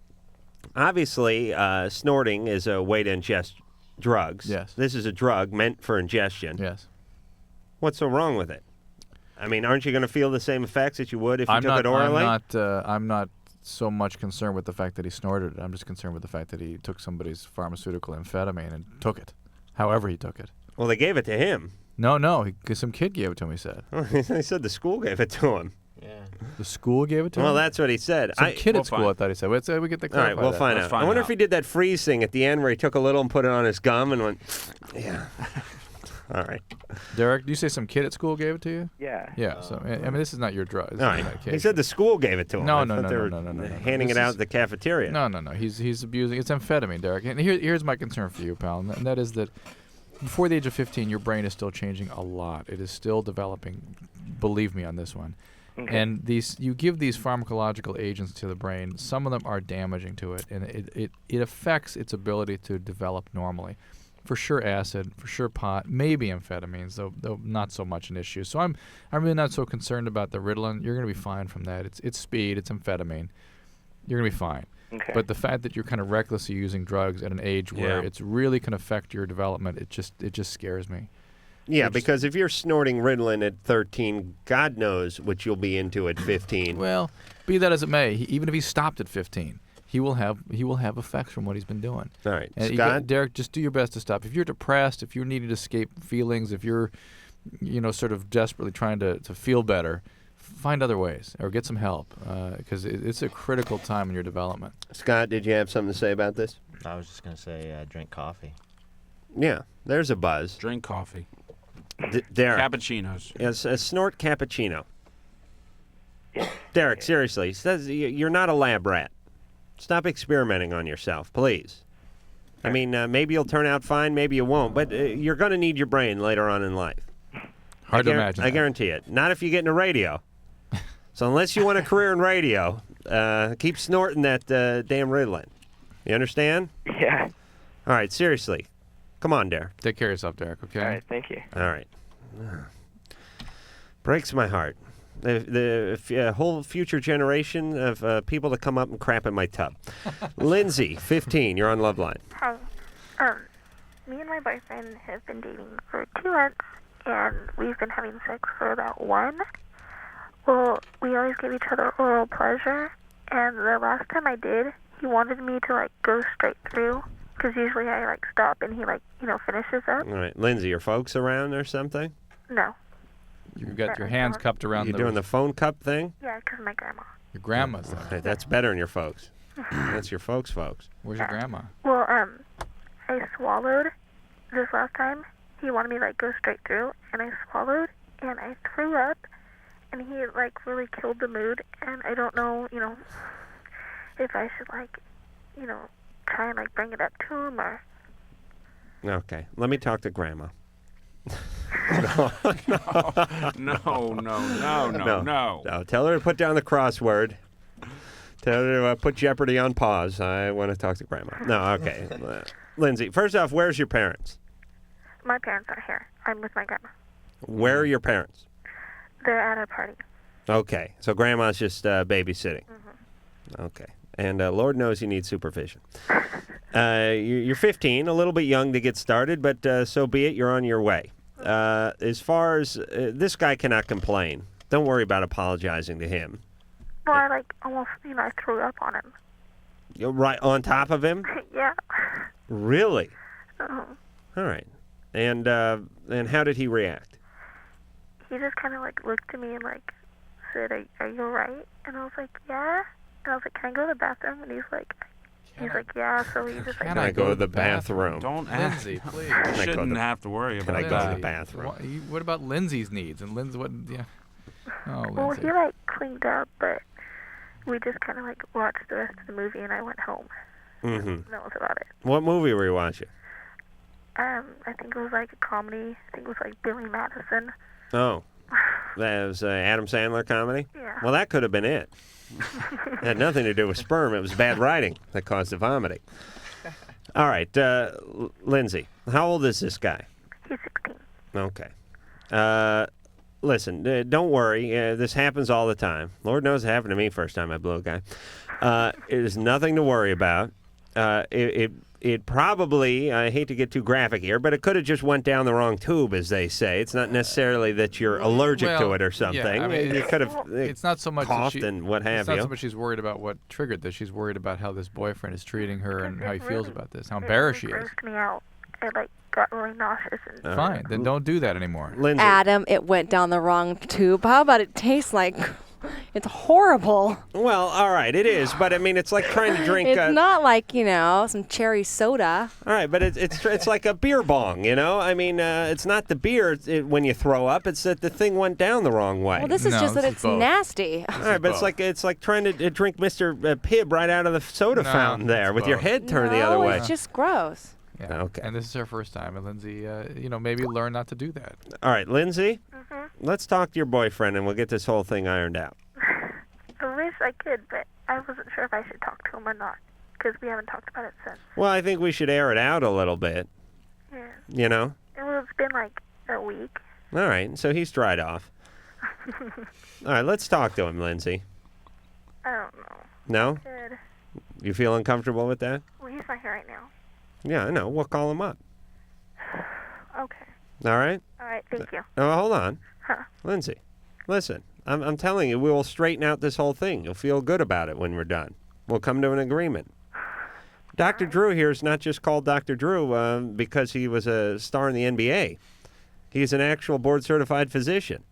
Obviously, snorting is a way to ingest drugs. Yes. This is a drug meant for ingestion. Yes. What's so wrong with it? I mean, aren't you going to feel the same effects that you would if you took it orally? I'm not so much concerned with the fact that he snorted it. I'm just concerned with the fact that he took somebody's pharmaceutical amphetamine and took it, however he took it. Well, they gave it to him. No, some kid gave it to him, he said. He said the school gave it to him. Yeah. The school gave it to him? Well, that's what he said. Some kid at school, I thought he said. We get the All right, we'll find out. I wonder if he did that freeze thing at the end where he took a little and put it on his gum and went, yeah. All right. Derek, do you say some kid at school gave it to you? Yeah. Yeah. So I mean, this is not your drug. This All is right. medication. He said the school gave it to him. No, I no, thought no, they were no. handing it out at the cafeteria. No. He's abusing. It's amphetamine, Derek. And here's my concern for you, pal, and that is that before the age of 15, your brain is still changing a lot. It is still developing. Believe me on this one. Okay. And you give these pharmacological agents to the brain. Some of them are damaging to it, and it affects its ability to develop normally. For sure, acid. For sure, pot. Maybe amphetamines, though not so much an issue. So I'm really not so concerned about the Ritalin. You're going to be fine from that. It's speed. It's amphetamine. You're going to be fine. Okay. But the fact that you're kind of recklessly using drugs at an age where it's really can affect your development, it just scares me. Yeah, because if you're snorting Ritalin at 13, God knows what you'll be into at 15. Well, be that as it may, even if he stopped at 15, he will have effects from what he's been doing. All right, and Scott? Derek, just do your best to stop. If you're depressed, if you're needing to escape feelings, if you're, sort of desperately trying to feel better, find other ways or get some help because it's a critical time in your development. Scott, did you have something to say about this? I was just going to say drink coffee. Yeah, there's a buzz. Drink coffee. Derek. Cappuccinos. Yes, a snort cappuccino. Derek, seriously, says you're not a lab rat. Stop experimenting on yourself, please. I mean, maybe you'll turn out fine, maybe you won't, but you're going to need your brain later on in life. Hard to imagine. I guarantee it. Not if you get into radio. So unless you want a career in radio, keep snorting that damn Ritalin. You understand? Yeah. All right, seriously. Come on, Derek. Take care of yourself, Derek, okay? All right, thank you. All right. Breaks my heart. The whole future generation of people to come up and crap in my tub. Lindsay, 15, you're on LoveLine. Hi. Me and my boyfriend have been dating for 2 months, and we've been having sex for about 1. Well, we always give each other oral pleasure, and the last time I did, he wanted me to, go straight through, because usually I, stop and he, finishes up. All right. Lindsay, your folks around or something? No. You've got your hands cupped around You doing the phone cup thing? Yeah, because my grandma. Your grandma's there. Hey, that's better than your folks. That's your folks. Where's your grandma? Well, I swallowed this last time. He wanted me to, go straight through, and I swallowed, and I threw up, and he, really killed the mood, and I don't know, if I should, try and, bring it up to him, or... Okay. Let me talk to Grandma. No. Tell her to put down the crossword. Tell her to put Jeopardy on pause. I want to talk to Grandma. No, okay. Lindsay, first off, where's your parents? My parents are here. I'm with my grandma. Where are your parents? They're at a party. Okay. So Grandma's just babysitting. Mm-hmm. Okay. And Lord knows you need supervision. You're 15, a little bit young to get started, but so be it. You're on your way. As far as this guy cannot complain. Don't worry about apologizing to him. Well, I almost, I threw up on him. You're right on top of him? Yeah. Really? Uh-huh. All right. And how did he react? He just kind of looked at me and said, "Are you all right?" And I was like, "Yeah." And I was like, "Can I go to the bathroom?" And he's like, "Yeah." So he just Can I go to the bathroom? Don't Lindsay, please. You shouldn't have to worry about that. Can I go to the bathroom? What about Lindsay's needs? And Lindsay, what? Yeah. Oh, well, Lindsay. he cleaned up, but we just kind of watched the rest of the movie, and I went home. Mm-hmm. That was about it. What movie were you watching? I think it was a comedy. I think it was Billy Madison. Oh, that was Adam Sandler comedy? Yeah. Well, that could have been it. It had nothing to do with sperm. It was bad writing that caused the vomiting. All right, Lindsay, How old is this guy? He's 16. Okay. Listen, don't worry. This happens all the time. Lord knows it happened to me first time I blew a guy. It is nothing to worry about. It probably, I hate to get too graphic here, but it could have just went down the wrong tube, as they say. It's not necessarily that you're allergic to it or something. Yeah, I mean, it could have it's not so much coughed and what have It's you. not so much she's worried about what triggered this. She's worried about how this boyfriend is treating her and how he feels about this, how embarrassed she is. It grossed me out. It, like, got really nauseous. And Fine, then don't do that anymore. Lindsay. Adam, it went down the wrong tube. How about it tastes like it's horrible? Well, all right, it is, but I mean, it's like trying to drink. It's not like, some cherry soda. All right, but it's like a beer bong, I mean, it's not the beer when you throw up. It's that the thing went down the wrong way. Well, this is just that it's nasty. All right, but it's like trying to drink Mr. Pibb right out of the soda fountain there with your head turned the other way. It's just gross. Yeah. Okay. And this is her first time, and Lindsay, maybe learn not to do that. All right, Lindsay, Mm-hmm. let's talk to your boyfriend and we'll get this whole thing ironed out. I wish I could, but I wasn't sure if I should talk to him or not, because we haven't talked about it since. Well, I think we should air it out a little bit. Yeah. Well, it's been like a week. All right, so he's dried off. All right, let's talk to him, Lindsay. I don't know. No? Good. You feel uncomfortable with that? Well, he's not here right now. Yeah, I know. We'll call him up. Okay. All right? All right, thank you. Oh, hold on. Huh. Lindsay, listen. I'm telling you, we will straighten out this whole thing. You'll feel good about it when we're done. We'll come to an agreement. Dr. Drew here is not just called Dr. Drew because he was a star in the NBA. He's an actual board-certified physician.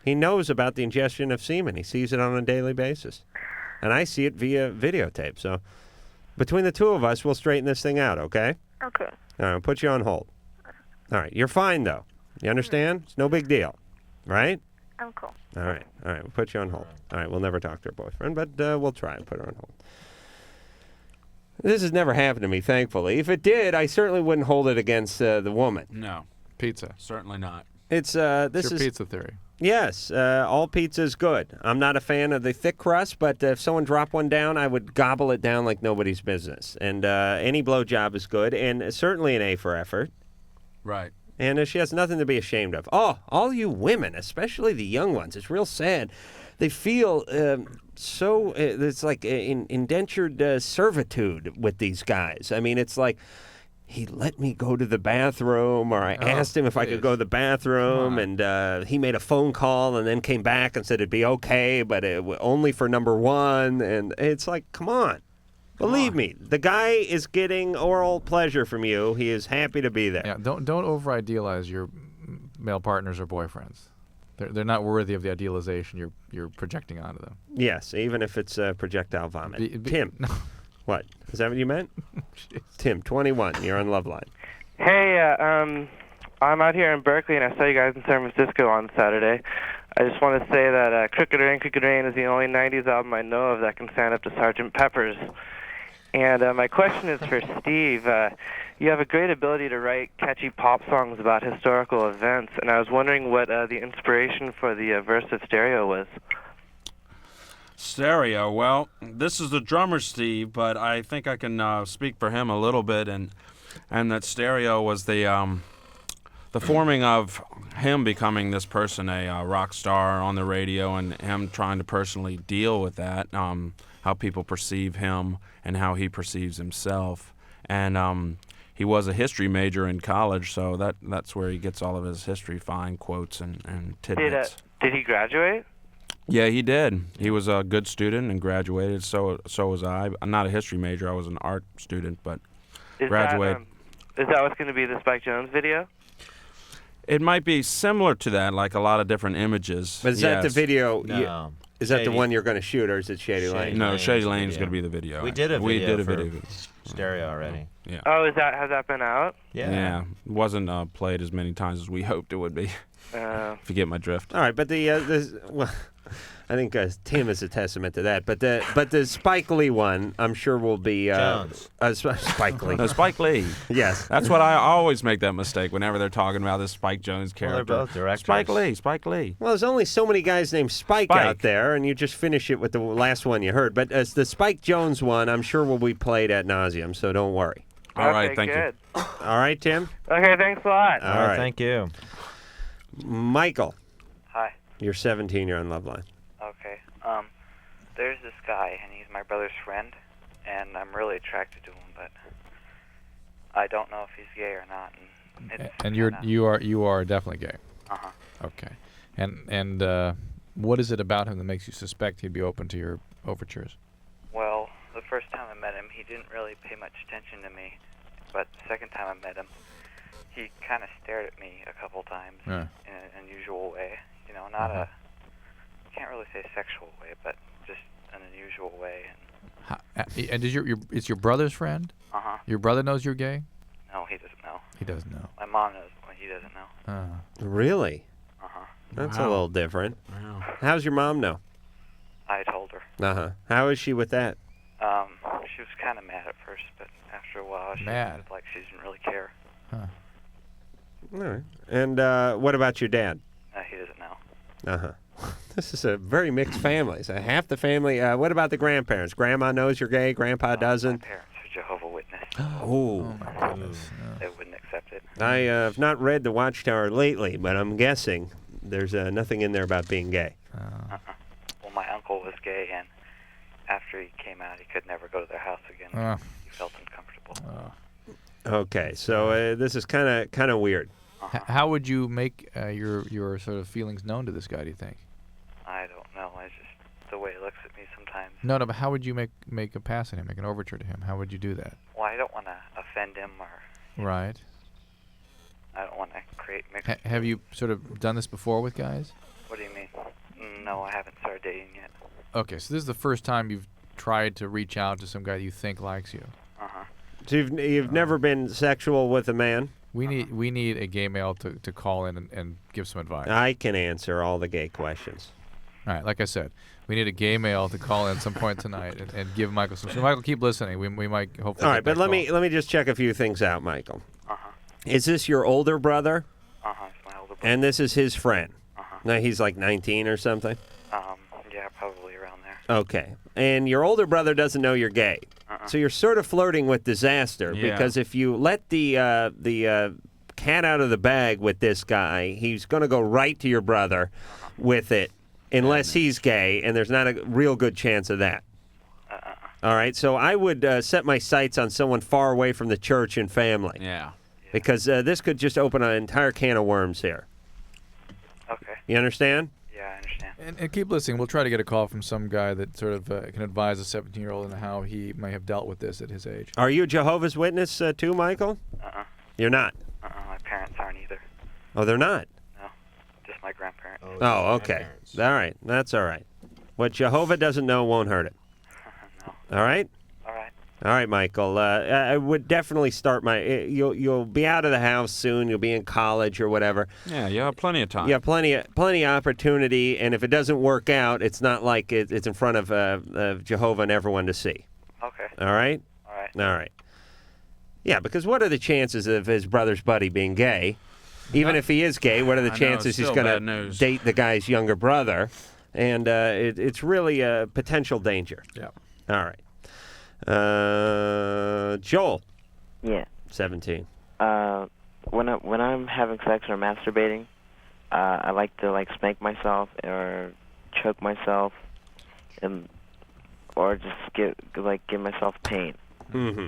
He knows about the ingestion of semen. He sees it on a daily basis. And I see it via videotape. So between the two of us, we'll straighten this thing out, okay? Okay. All right, I'll put you on hold. All right, you're fine, though. You understand? It's no big deal, right? I'm cool. All right, we'll put you on hold. All right, we'll never talk to her boyfriend, but we'll try and put her on hold. This has never happened to me, thankfully. If it did, I certainly wouldn't hold it against the woman. No. Pizza. Certainly not. It's your pizza theory. Yes, all pizza is good. I'm not a fan of the thick crust, but if someone dropped one down, I would gobble it down like nobody's business. And any blowjob is good, and certainly an A for effort. Right. And she has nothing to be ashamed of. Oh, all you women, especially the young ones, it's real sad. They feel it's like indentured servitude with these guys. I mean, it's like, he let me go to the bathroom, or I asked him if I could go to the bathroom, and he made a phone call and then came back and said it'd be okay, but only for number one. And it's like, come on. Believe me, the guy is getting oral pleasure from you. He is happy to be there. Yeah, don't over-idealize your male partners or boyfriends. They're not worthy of the idealization you're projecting onto them. Yes, even if it's projectile vomit. Tim, what? Is that what you meant? Tim, 21. You're on LoveLine. Hey, I'm out here in Berkeley, and I saw you guys in San Francisco on Saturday. I just want to say that Crooked Rain is the only 90s album I know of that can stand up to Sgt. Pepper's. And my question is for Steve. You have a great ability to write catchy pop songs about historical events, and I was wondering what the inspiration for the verse of Stereo was. Stereo, well, this is the drummer, Steve, but I think I can speak for him a little bit, and that Stereo was the forming of him becoming this person, a rock star on the radio, and him trying to personally deal with that, how people perceive him and how he perceives himself. And he was a history major in college, so that's where he gets all of his history fine quotes and tidbits. Did he graduate? Yeah, he did. He was a good student and graduated. So was I. I'm not a history major. I was an art student, but graduated. Is that what's going to be the Spike Jones video? It might be similar to that, like a lot of different images. But is that the video? No. Is that the one you're going to shoot, or is it Shady Lane? No, Shady Lane is going to be the video. We did a video for Stereo already. Yeah. Oh, has that been out? Yeah. It wasn't played as many times as we hoped it would be. If you get my drift. All right, but well, I think Tim is a testament to that. But the Spike Lee one, I'm sure will be Jones. Spike Lee. No, Spike Lee. Yes, that's what I always make that mistake whenever they're talking about this Spike Jones character. Well, they're both directors. Spike Lee. Well, there's only so many guys named Spike out there, and you just finish it with the last one you heard. But the Spike Jones one, I'm sure will be played ad nauseum, so don't worry. All right, Okay, thank good. you. All right, Tim? Okay, thanks a lot. All right. Thank you. Michael. Hi. You're 17. You're on LoveLine. Okay. There's this guy, and he's my brother's friend, and I'm really attracted to him, but I don't know if he's gay or not. And it's And you are definitely gay. Uh-huh. Okay. And what is it about him that makes you suspect he'd be open to your overtures? Well, the first time I met him, he didn't really pay much attention to me, but the second time I met him, he kind of stared at me a couple times in an unusual way. You know, not a, can't really say sexual way, but just an unusual way. And is it's your brother's friend? Uh-huh. Your brother knows you're gay? No, he doesn't know. He doesn't know. My mom knows, but he doesn't know. Really? Uh-huh. That's a little different. Wow. How's your mom know? I told her. Uh-huh. How is she with that? She was kind of mad at first, but after a while, she Mad? was like she didn't really care. All right. And what about your dad? He doesn't know. Uh-huh. This is a very mixed family. So half the family. What about the grandparents? Grandma knows you're gay. Grandpa doesn't. My parents are Jehovah's Witness. Oh, my goodness. They wouldn't accept it. I have not read The Watchtower lately, but I'm guessing there's nothing in there about being gay. Well, my uncle was gay, and after he came out, he could never go to their house again. He felt uncomfortable. Okay, so this is kind of weird. How would you make your sort of feelings known to this guy, do you think? I don't know. I just, the way he looks at me sometimes. No, but how would you make a pass at him, make an overture to him? How would you do that? Well, I don't want to offend him, or Right. I don't want to create mixed. Have you sort of done this before with guys? What do you mean? No, I haven't started dating yet. Okay, so this is the first time you've tried to reach out to some guy you think likes you. Uh-huh. So you've never been sexual with a man? We need a gay male to call in and give some advice. I can answer all the gay questions. All right, like I said, we need a gay male to call in some point tonight and give Michael some. So Michael, keep listening. We might hopefully. All right, get but that let me just check a few things out, Michael. Uh-huh. Is this your older brother? Uh-huh, it's my older brother. And this is his friend? Uh-huh. Now he's like 19 or something? Yeah, probably around there. Okay. And your older brother doesn't know you're gay. So you're sort of flirting with disaster Yeah. because if you let the cat out of the bag with this guy, he's going to go right to your brother with it unless he's gay, and there's not a real good chance of that. All right, so I would set my sights on someone far away from the church and family. Yeah. Because this could just open an entire can of worms here. Okay. You understand? Yeah, I understand. And keep listening. We'll try to get a call from some guy that sort of can advise a 17-year-old on how he may have dealt with this at his age. Are you a Jehovah's Witness too, Michael? Uh-uh. You're not? My parents aren't either. Oh, they're not? No, just my grandparents. Oh, okay. All right. That's all right. What Jehovah doesn't know won't hurt it. No. All right? All right. All right, Michael. I would definitely start you'll be out of the house soon. You'll be in college or whatever. Yeah, you have plenty of time. You have plenty of opportunity, and if it doesn't work out, it's not like it's in front of Jehovah and everyone to see. Okay. All right? All right. All right. Yeah, because what are the chances of his brother's buddy being gay? Even if he is gay, what are the I know, chances he's still going bad to news. date the guy's younger brother? And it's really a potential danger. Yeah. All right. Joel. Yeah. 17. When I'm having sex or masturbating, I like to spank myself or choke myself, or just give myself pain. Mm-hmm.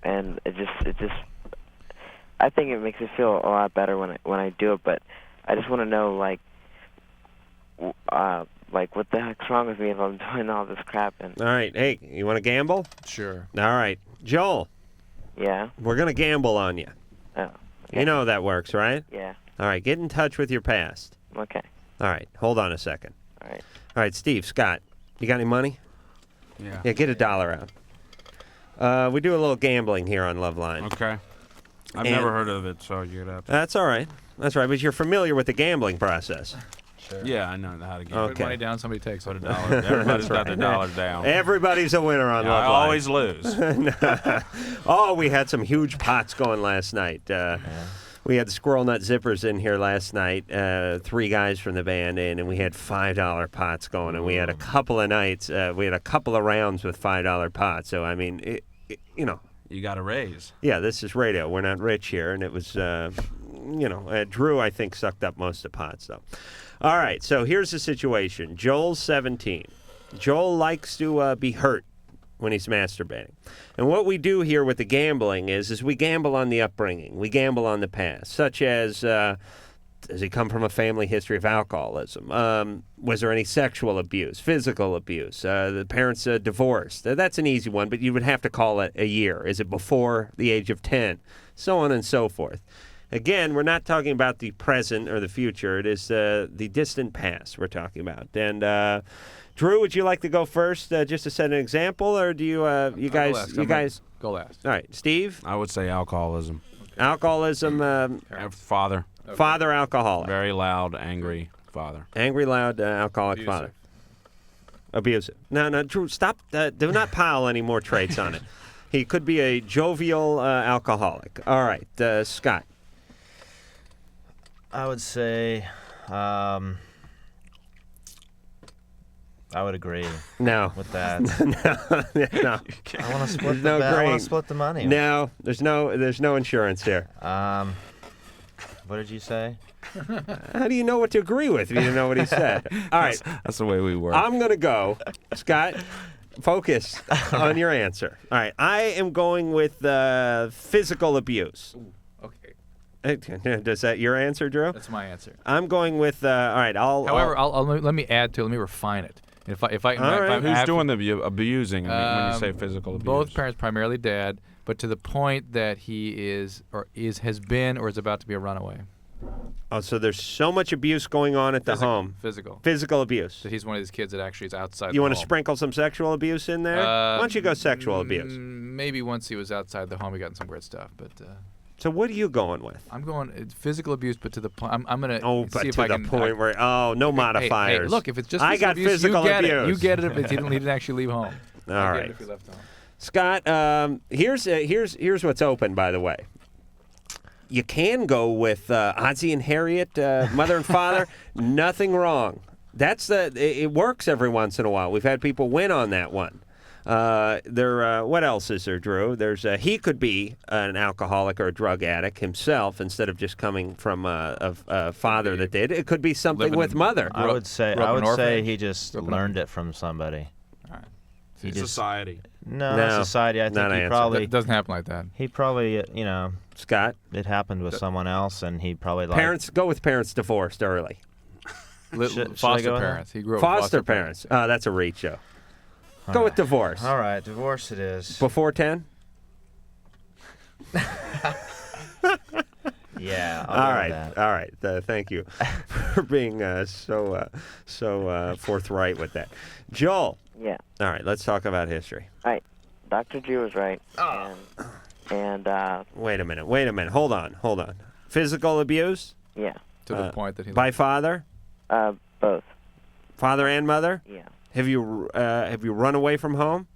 And it just I think it makes me feel a lot better when I do it. But I just want to know what the heck's wrong with me if I'm doing all this crap? And All right. Hey, you want to gamble? Sure. All right. Joel. Yeah. We're going to gamble on you. Oh. You know how that works, right? Yeah. All right. Get in touch with your past. Okay. All right. Hold on a second. All right. All right, Steve, Scott, you got any money? Yeah. Yeah, get $1 out. We do a little gambling here on LoveLine. Okay. I've And- never heard of it, so you'd have to. That's all right. That's right. But you're familiar with the gambling process. Yeah, I know how to get Okay. Put money down, somebody takes it. $1. Everybody's That's got the right. dollars down. Everybody's a winner on Yeah, I LoveLine. always lose. Oh, we had some huge pots going last night. We had the Squirrel Nut Zippers in here last night, 3 guys from the band in, and we had $5 pots going. And we had a couple of nights, we had a couple of rounds with $5 pots. So, I mean, You got a raise. Yeah, this is radio. We're not rich here, and it was, Drew, I think, sucked up most of the pots, though. All right, so here's the situation. Joel's 17. Joel likes to be hurt when he's masturbating. And what we do here with the gambling is we gamble on the upbringing. We gamble on the past, such as, does he come from a family history of alcoholism? Was there any sexual abuse, physical abuse? The parents divorced. That's an easy one, but you would have to call it a year. Is it before the age of 10? So on and so forth. Again, we're not talking about the present or the future. It is the distant past we're talking about. And Drew, would you like to go first, just to set an example, or do you guys? Go last. All right, Steve. I would say alcoholism. Alcoholism. Father. Okay. Father alcoholic. Very loud, angry father. Angry, loud, alcoholic father. Abusive. No, Drew, stop. Do not pile any more traits on it. He could be a jovial alcoholic. All right, Scott. I would say, I would agree. No. With that. No. I want to split No I green. want to split the money. No, there's no insurance here. What did you say? How do you know what to agree with if you didn't know what he said? All right. That's the way we work. I'm going to go. Scott, focus on your answer. All right. I am going with physical abuse. Okay. Is that your answer, Drew? That's my answer. I'm going with, all right, However, let me add to it. Let me refine it. If Who's doing the abusing when you say physical abuse? Both parents, primarily dad, but to the point that he has been or is about to be a runaway. Oh, so there's so much abuse going on at the home. Physical abuse. That he's one of these kids that actually is outside You the want to home. sprinkle some sexual abuse in there? Why don't you go sexual abuse? Maybe once he was outside the home, he got in some weird stuff. But so what are you going with? I'm going physical abuse, but to the point. I'm going to but see if to I the can. point where no modifiers. Hey, look, if it's just I got abuse, physical you get abuse. it. You get it if he didn't actually leave home. All I right. get it if he left home. Scott, here's what's open, by the way. You can go with Ozzie and Harriet, mother and father. Nothing wrong. It works every once in a while. We've had people win on that one. What else is there, Drew? There's he could be an alcoholic or a drug addict himself instead of just coming from a father that did. It could be something with mother. I would say he just learned it from somebody. He just, society. No, society. I think he probably It doesn't happen like that. He probably, Scott. It happened with someone else, and he probably Go with parents divorced early. Foster parents. He grew up with foster parents. Oh, that's a reach, Joe. Go with divorce. All right, divorce it is. Before 10? Yeah. All right. Thank you for being so forthright with that. Joel. Yeah. All right, let's talk about history. All right. Dr. Drew was right. And Wait a minute. Hold on. Physical abuse? Yeah. To the point that he by father? Both. Father and mother? Yeah. Have you run away from home?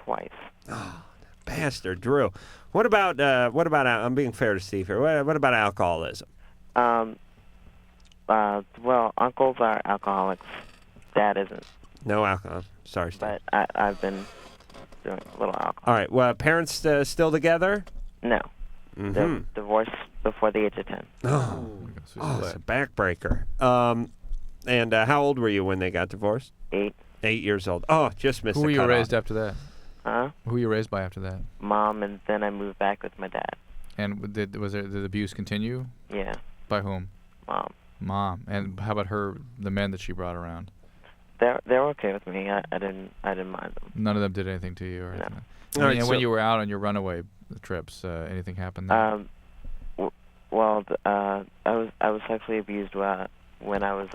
Twice. Oh, bastard, Drew. What about I'm being fair to Steve here. What about alcoholism? Well, uncles are alcoholics. Dad isn't. No alcohol. Sorry, Steve. But I've been doing a little alcohol. All right. Well, parents still together? No. Mm-hmm. They're divorced before the age of 10. Oh, it's a backbreaker. And how old were you when they got divorced? 8. 8 years old. Oh, just missed Who the were you cutoff. raised after that? Huh? Who were you raised by after that? Mom, and then I moved back with my dad. And did abuse continue? Yeah. By whom? Mom. And how about the men that she brought around? They're okay with me. I didn't mind them. None of them did anything to you, or anything? No. And All right, when you were out on your runaway trips, anything happened there? I was sexually abused when I was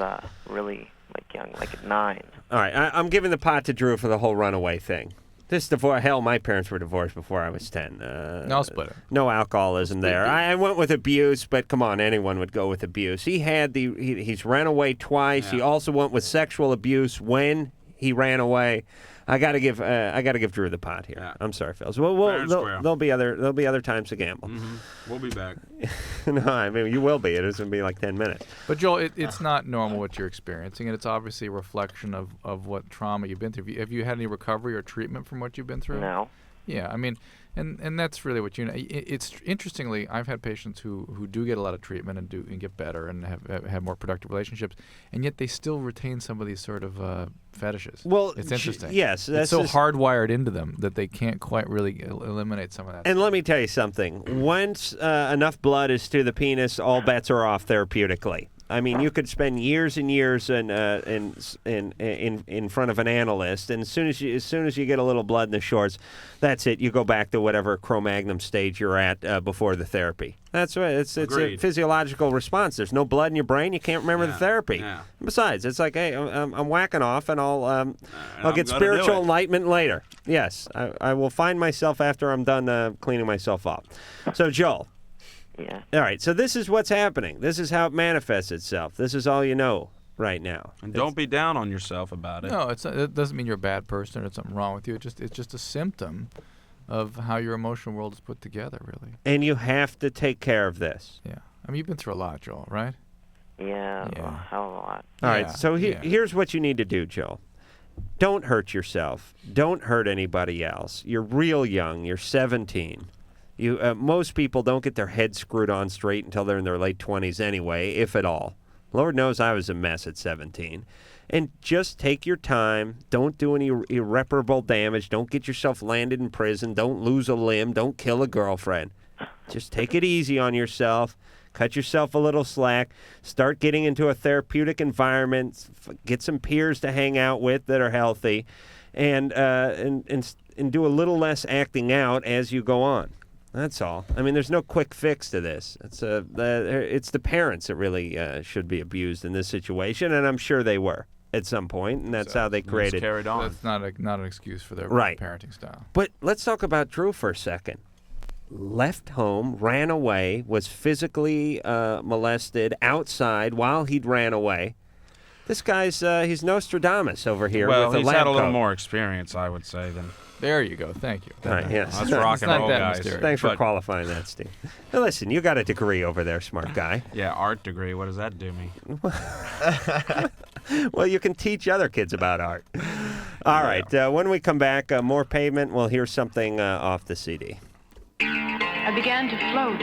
really young, at 9. All right, I'm giving the pot to Drew for the whole runaway thing. This divorce, hell, my parents were divorced before I was 10. I'll split it. No alcoholism there. I went with abuse, but come on, anyone would go with abuse. He's ran away twice. Yeah. He also went with sexual abuse when he ran away. I got to give Drew the pot here. Yeah. I'm sorry, fellas. There'll be other times to gamble. Mm-hmm. We'll be back. No, I mean you will be. It's going to be like 10 minutes. But Joel, it's not normal what you're experiencing, and it's obviously a reflection of what trauma you've been through. Have you had any recovery or treatment from what you've been through? No. Yeah, I mean, And that's really what it's interestingly, I've had patients who do get a lot of treatment and get better and have more productive relationships, and yet they still retain some of these sort of fetishes. Well, it's interesting. yes, that's it's so just hardwired into them that they can't quite really eliminate some of that. And let me tell you something. Once enough blood is to the penis, all bets are off therapeutically. I mean, you could spend years and years in front of an analyst, and as soon as you get a little blood in the shorts, that's it. You go back to whatever Cro-Magnon stage you're at before the therapy. That's right. It's a physiological response. There's no blood in your brain. You can't remember the therapy. Yeah. Besides, it's like, hey, I'm whacking off, and I'll get gonna spiritual do it. enlightenment later. Yes, I will find myself after I'm done cleaning myself off. So, Joel. Yeah. All right, so this is what's happening. This is how it manifests itself. This is all you know right now. And don't be down on yourself about it. No, it doesn't mean you're a bad person or something wrong with you. It's just a symptom of how your emotional world is put together, really. And you have to take care of this. Yeah. I mean, you've been through a lot, Joel, right? Yeah, a hell of a lot. All right, so here's what you need to do, Joel. Don't hurt yourself. Don't hurt anybody else. You're real young. You're 17. Most people don't get their heads screwed on straight until they're in their late 20s anyway, if at all. Lord knows I was a mess at 17. And just take your time. Don't do any irreparable damage. Don't get yourself landed in prison. Don't lose a limb. Don't kill a girlfriend. Just take it easy on yourself. Cut yourself a little slack. Start getting into a therapeutic environment. Get some peers to hang out with that are healthy. And do a little less acting out as you go on. That's all. I mean, there's no quick fix to this. It's the parents that really should be abused in this situation, and I'm sure they were at some point, and that's how they created. Carried on. That's not an excuse for their parenting style. But let's talk about Drew for a second. Left home, ran away, was physically molested outside while he'd ran away. This guy's he's Nostradamus over here. Well, with he's a lab had a little coat. more experience, I would say, than. There you go. Thank you. All right, yes. That's rock and roll, guys. Thanks for qualifying that, Steve. Now, listen, you got a degree over there, smart guy. Yeah, art degree. What does that do me? Well, you can teach other kids about art. All right, when we come back, more Pavement. We'll hear something off the CD. I began to float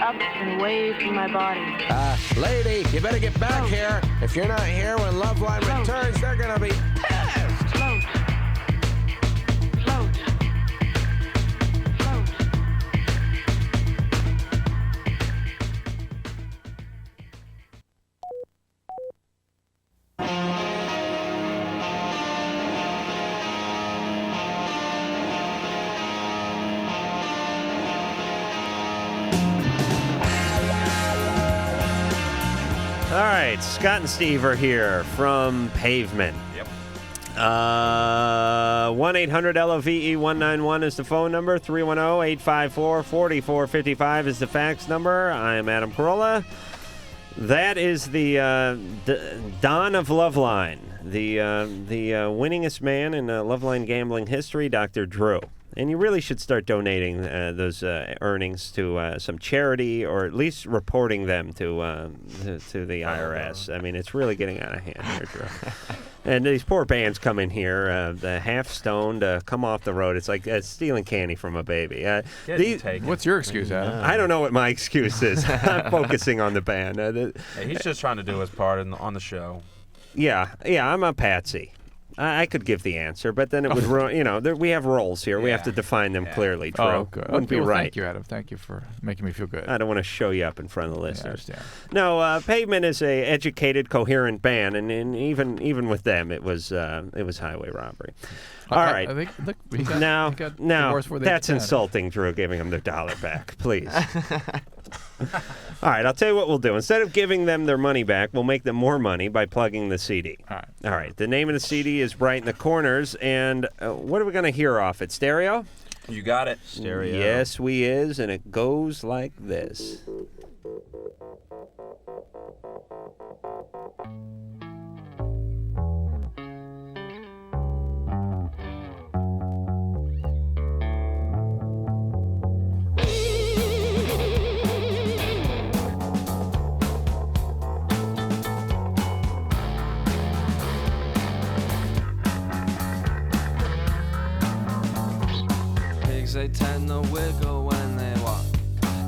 up and away from my body. Lady, you better get back here. If you're not here when LoveLine returns, they're going to be pissed. Float. All right, Scott and Steve are here from Pavement. Yep. 1-800-LOVE-191 is the phone number. 310-854-4455 is the fax number. I am Adam Carolla. That is the Don of LoveLine, the winningest man in LoveLine gambling history, Dr. Drew. And you really should start donating those earnings to some charity, or at least reporting them to the IRS. I mean, it's really getting out of hand here, Drew. And these poor bands come in here, the half stoned, come off the road. It's like stealing candy from a baby. What's your excuse, Adam? I don't know what my excuse is. I'm focusing on the band. Hey, he's just trying to do his part on the show. Yeah, I'm a patsy. I could give the answer, but then it would ruin. We have roles here. We have to define them clearly. True. Oh, good. Wouldn't be well, right. Thank you, Adam. Thank you for making me feel good. I don't want to show you up in front of the listeners. Yeah, No, Pavement is a educated, coherent band, and even with them, it was highway robbery. All right. I think, look, now that's had. insulting, Drew, giving them their $1 back, please. All right, I'll tell you what we'll do. Instead of giving them their money back, we'll make them more money by plugging the CD. All right. All right. The name of the CD is Bright in the Corners, and what are we going to hear off it? Stereo? You got it. Stereo. Yes, we is, and it goes like this. they tend to wiggle when they walk.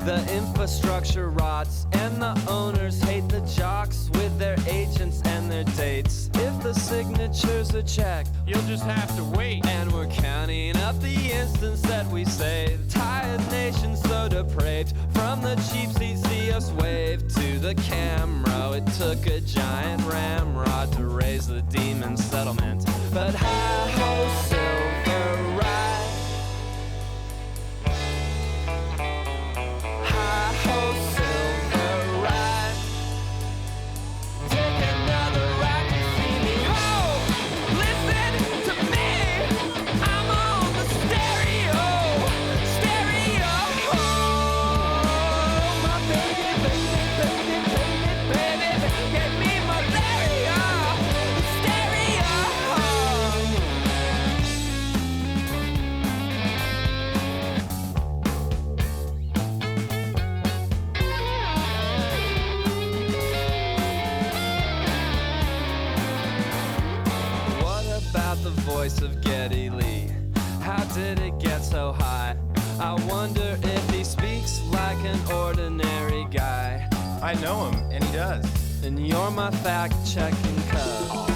The infrastructure rots, and the owners hate the jocks with their agents and their dates. If the signatures are checked, you'll just have to wait. And we're counting up the instants that we saved. Tired nation so depraved. From the cheap seats, see us wave to the camera. It took a giant ramrod to raise the demon settlement. But hi-ho, silver ride. Hi-ho, silver ride. Take another ride to see me home. Listen to me. I'm on the stereo. Stereo. My baby, get me malaria. Stereo. What about the voice of Geddy Lee? How did it get so high? I wonder if he speaks like an ordinary guy. I know him, and he does. And you're my fact-checking cub.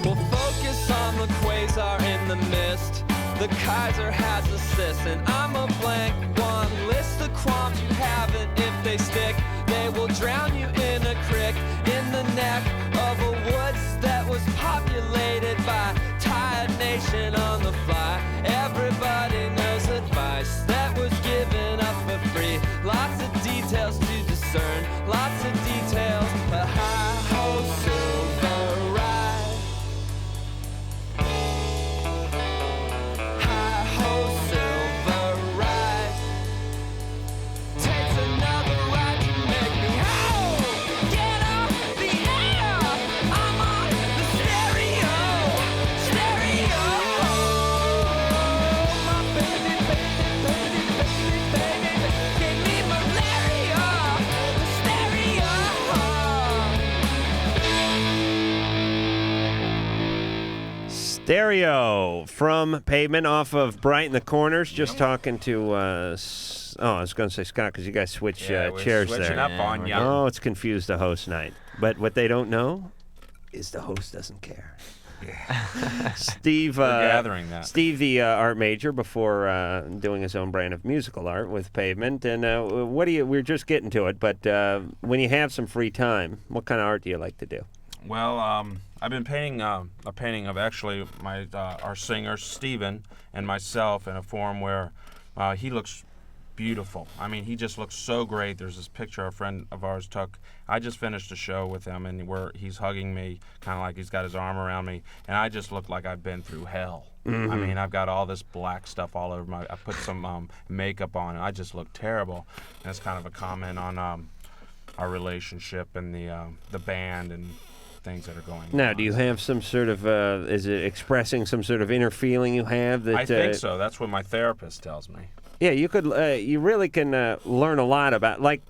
We'll focus on the quasar in the mist. The Kaiser has a cyst, and I'm a blank one. List the qualms you haven't. If they stick, they will drown you in a crick in the neck of a woods that was populated by tired nation on the fly. Everybody knows advice that was given up for free. Lots of details to discern, lots of details. But hi-ho, silver ride. Hi-ho, silver ride. Takes another ride to make me whole. Get off the air. I'm on the stereo. Stereo. My baby, gave me malaria. Stereo. Stereo from Pavement off of Bright in the Corners. Just talking to, I was going to say Scott because you guys switch Yeah, we're chairs switching there. up on ya. Oh, it's confused the host night. But what they don't know is the host doesn't care. Steve, We're gathering that. Steve, the art major, before doing his own brand of musical art with Pavement. And what do you? We're just getting to it, but when you have some free time, what kind of art do you like to do? Well, I've been painting a painting of actually my our singer Steven and myself in a form where he looks beautiful. I mean, he just looks so great. There's this picture a friend of ours took. I just finished a show with him, and he's hugging me, kind of like he's got his arm around me, and I just look like I've been through hell. Mhm. I mean, I've got all this black stuff all over I put some makeup on, and I just look terrible. And it's kind of a comment on our relationship and the band and things that are going on. Now, do you have some sort of, is it expressing some sort of inner feeling you have? That I think so. That's what my therapist tells me. Yeah, you could. You really can learn a lot about. Like,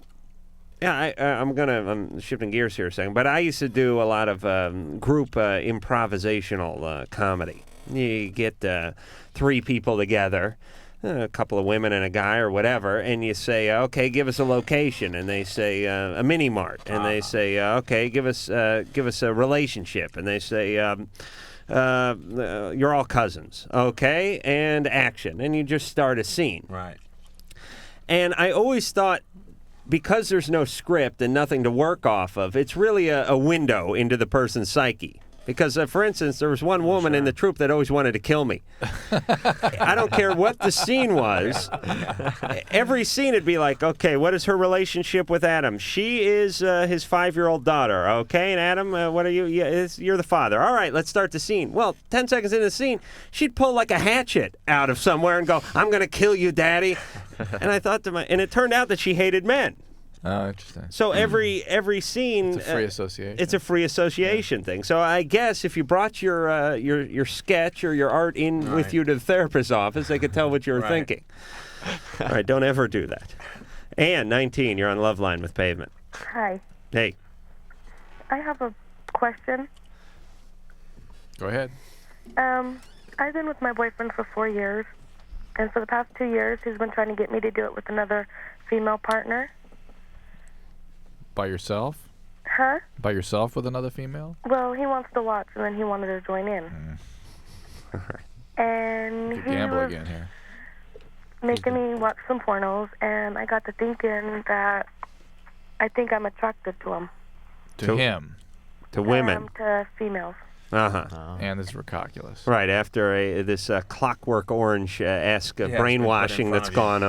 yeah, I'm shifting gears here a second, but I used to do a lot of group improvisational comedy. You get 3 people together, a couple of women and a guy or whatever, and you say, okay, give us a location, and they say a mini mart, and they say, okay, give us a relationship, and they say. You're all cousins, okay? And action. And you just start a scene. Right. And I always thought, because there's no script and nothing to work off of, it's really a window into the person's psyche. Because, for instance, there was one woman in the troupe that always wanted to kill me. I don't care what the scene was. Every scene it'd be like, okay, what is her relationship with Adam? She is his 5-year-old daughter, okay? And Adam, what are you? Yeah, you're the father. All right, let's start the scene. Well, 10 seconds into the scene, she'd pull like a hatchet out of somewhere and go, I'm going to kill you, Daddy. And I thought and it turned out that she hated men. Oh, interesting. So every scene, It's a free association. It's a free association thing. So I guess if you brought your sketch or your art in with you to the therapist's office, they could tell what you were thinking. All right, don't ever do that. Ann, 19, you're on LoveLine with Pavement. Hi. Hey. I have a question. Go ahead. I've been with my boyfriend for 4 years, and for the past 2 years, he's been trying to get me to do it with another female partner. By yourself? Huh? By yourself with another female? Well, he wants to watch, and then he wanted to join in. And Could he gamble was again here. making me watch some pornos, and I got to thinking that I think I'm attracted to him. To him? To women? To females. Uh-huh. And this is ridiculous. Right, after this Clockwork Orange-esque Yeah, it's been put in brainwashing front that's of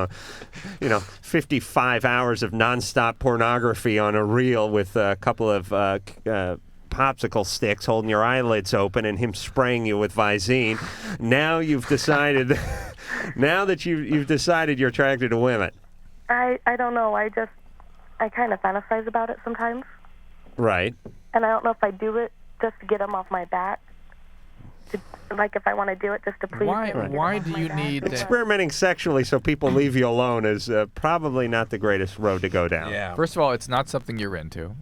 you. gone, 55 hours of nonstop pornography on a reel with a couple of popsicle sticks holding your eyelids open and him spraying you with Visine. Now you've decided, now that you've decided you're attracted to women. I don't know. I kind of fantasize about it sometimes, Right. and I don't know if I do it just to get him off my back. Like if I want to do it just to please him. and get him off my back. Experimenting sexually so people leave you alone is probably not the greatest road to go down. First of all, it's not something you're into.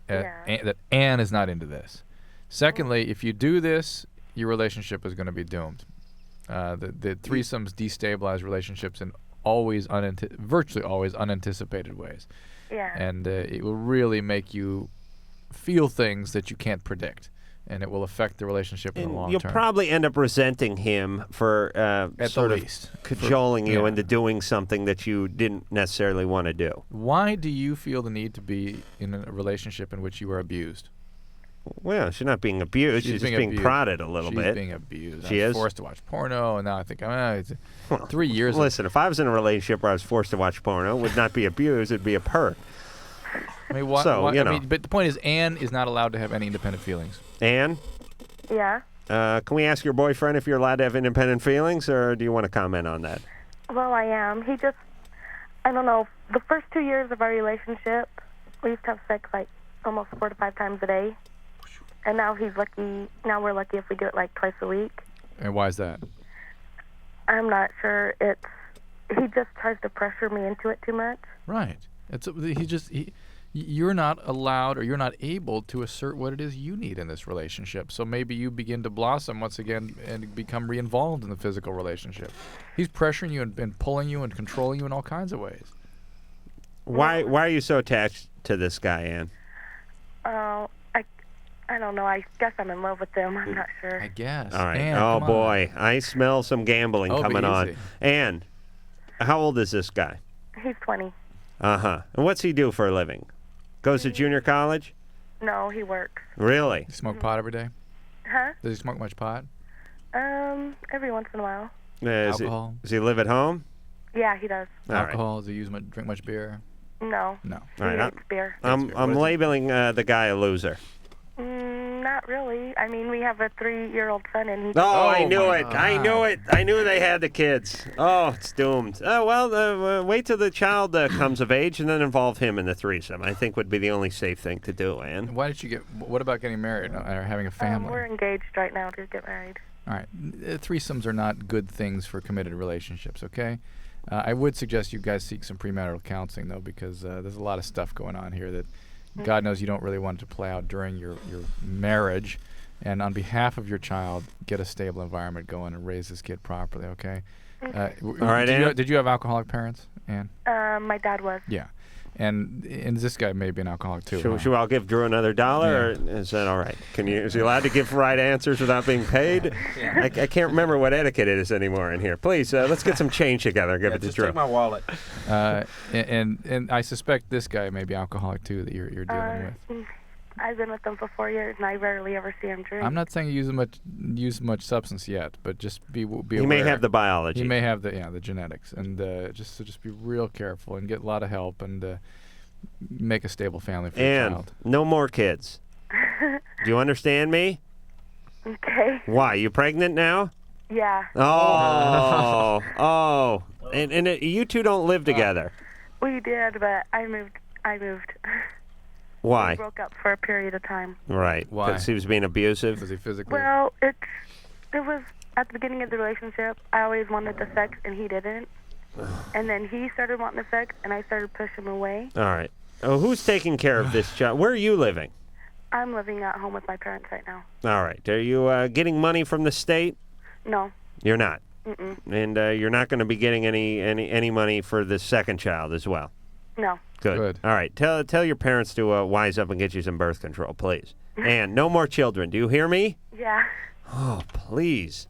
That Anne is not into this. Secondly, if you do this, your relationship is going to be doomed. The threesomes destabilize relationships in virtually always unanticipated ways. Yeah. And it will really make you feel things that you can't predict, and it will affect the relationship in the long You'll term. probably end up resenting him for sort of least. cajoling you Yeah. into doing something that you didn't necessarily want to do. Why do you feel the need to be in a relationship in which you are abused? Well, she's not being abused. She's just being abused. prodded a little She's bit. being abused. She I was is? forced to watch porno, and now I think, it's 3 years. Listen, if I was in a relationship where I was forced to watch porno, it would not be abused. It'd be a perk. I mean, why, So, you know. but the point is, Anne is not allowed to have any independent feelings. Ann, Yeah. can we ask your boyfriend if you're allowed to have independent feelings, or do you want to comment on that? Well, I am. He just, I don't know. The first 2 years of our relationship, we used to have sex like almost 4 to 5 times a day. And now he's lucky. Now we're lucky if we do it like twice a week. And why is that? I'm not sure. He just tries to pressure me into it too much. Right. You're not allowed, or you're not able to assert what it is you need in this relationship. So maybe you begin to blossom once again and become re-involved in the physical relationship. He's pressuring you and pulling you and controlling you in all kinds of ways. Why are you so attached to this guy, Ann? I don't know. I guess I'm in love with him. I'm not sure. I guess. All right. Ann, oh, come on. boy. I smell some gambling Oh, be coming on. easy. Ann, how old is this guy? He's 20. Uh-huh. And what's he do for a living? Goes to junior college? No, he works. Really? You smoke pot every day? Huh? Does he smoke much pot? Every once in a while. Alcohol? Does he live at home? Yeah, he does. All right. Alcohol? Does he drink much beer? No. No. He All right. hates beer. I'm labeling the guy a loser. Not really. I mean, we have a 3-year-old son, and he. Oh, I knew it. I knew it. I knew they had the kids. Oh, it's doomed. Oh, well, wait till the child comes of age and then involve him in the threesome. I think would be the only safe thing to do, Ann. Why did you what about getting married or having a family? We're engaged right now to get married. All right. Threesomes are not good things for committed relationships, okay? I would suggest you guys seek some premarital counseling, though, because there's a lot of stuff going on here that God knows you don't really want it to play out during your marriage. And on behalf of your child, get a stable environment going and raise this kid properly, okay? Okay. All right, Ann? Did you have alcoholic parents, Ann? My dad was. Yeah. And this guy may be an alcoholic, too. Should we all give Drew another $1, or is that all right? Is he allowed to give right answers without being paid? I can't remember what etiquette is anymore in here. Please, let's get some change together and give it to Drew. Take my wallet. And I suspect this guy may be alcoholic, too, that you're dealing with. I've been with him for 4 years, and I rarely ever see him drink. I'm not saying you use much substance yet, but just be aware. He may have the biology. He may have the genetics, and just be real careful and get a lot of help and make a stable family for your child. No more kids. Do you understand me? Okay. Why? You pregnant now? Yeah. Oh. And you two don't live together. We did, but I moved. Why? We broke up for a period of time. Right. Why? Because he was being abusive? Was he physically? Well, it was at the beginning of the relationship. I always wanted the sex, and he didn't. And then he started wanting the sex, and I started pushing him away. All right. Oh, who's taking care of this child? Where are you living? I'm living at home with my parents right now. All right. Are you getting money from the state? No. You're not. Mm-mm. And you're not going to be getting any money for the second child as well. No. Good. All right. Tell your parents to wise up and get you some birth control, please. And no more children. Do you hear me? Yeah. Oh, please.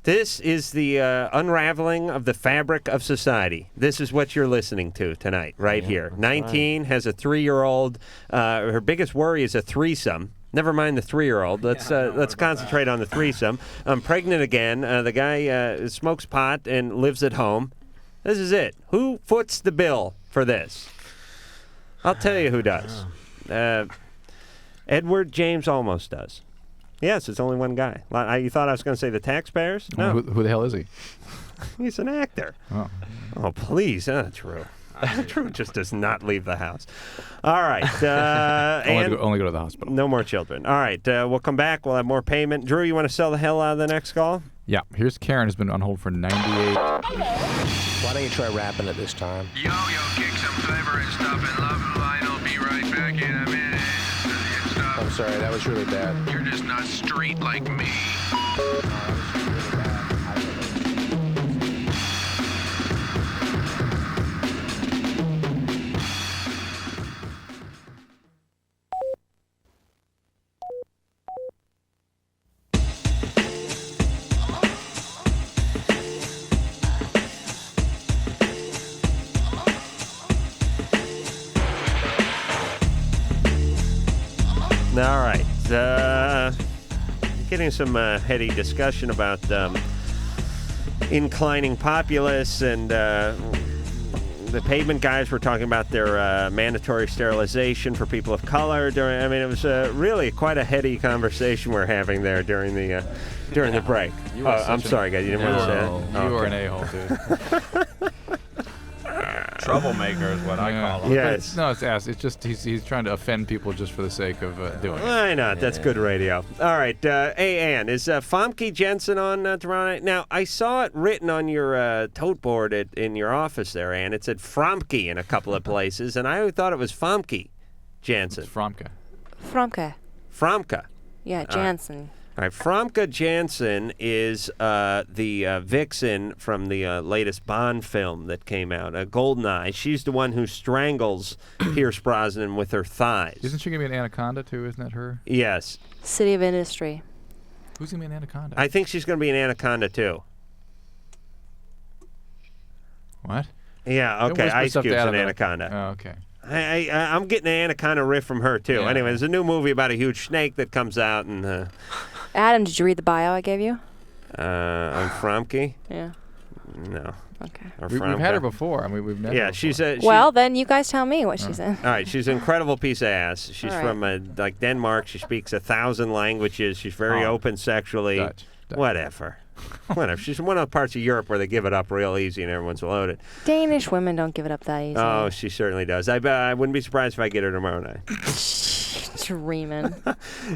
This is the unraveling of the fabric of society. This is what you're listening to tonight, right here. 19, has a 3-year-old. Her biggest worry is a threesome. Never mind the 3-year-old. Let's concentrate on the threesome. I'm pregnant again. The guy smokes pot and lives at home. This is it. Who foots the bill for this? I'll tell you who does. Edward James almost does. Yes, it's only one guy. You thought I was going to say the taxpayers? No. Who the hell is he? He's an actor. Oh, please. Drew. Drew just does not leave the house. All right. Only go to the hospital. No more children. All right. We'll come back. We'll have more payment. Drew, you want to sell the hell out of the next call? Yeah. Here's Karen, who's been on hold for 98. Why don't you try rapping it this time? Yo, kick some flavor and stuff, and LoveLine will be right back in a minute. I'm sorry, that was really bad. You're just not street like me. All right. Getting some heady discussion about inclining populace, and the Pavement guys were talking about their mandatory sterilization for people of color. It was really quite a heady conversation we're having there during the break. I'm sorry, guys. You didn't want to say that? You are an a-hole, dude. Troublemaker is what I call him. Yes. No, it's just he's trying to offend people just for the sake of doing it. Why not? That's good radio. All right. Hey, Ann, is Famke Jensen on tomorrow night? Now, I saw it written on your tote board in your office there, Ann. It said Fromke in a couple of places, and I thought it was Famke Jensen. It's Fromke. Fromke. Yeah, Jansen. All right, Fromke Jansen is the vixen from the latest Bond film that came out, Goldeneye. She's the one who strangles Pierce Brosnan with her thighs. Isn't she going to be an anaconda, too? Isn't that her? Yes. City of Industry. Who's going to be an anaconda? I think she's going to be an anaconda, too. What? Yeah, okay, Ice Cube's an anaconda. Oh, okay. I'm getting an anaconda riff from her, too. Yeah. Anyway, there's a new movie about a huge snake that comes out, and... Adam, did you read the bio I gave you? on Fromke? Yeah. No. Okay. We've had her before. I mean, we've never. Yeah, she's a. Well, then you guys tell me what she's in. All right, she's an incredible piece of ass. She's All right. from like Denmark. She speaks 1,000 languages. She's very open sexually. Dutch. Whatever. Whatever. She's in one of the parts of Europe where they give it up real easy and everyone's loaded. Danish women don't give it up that easy. Oh, she certainly does. I wouldn't be surprised if I get her tomorrow night. Dreaming.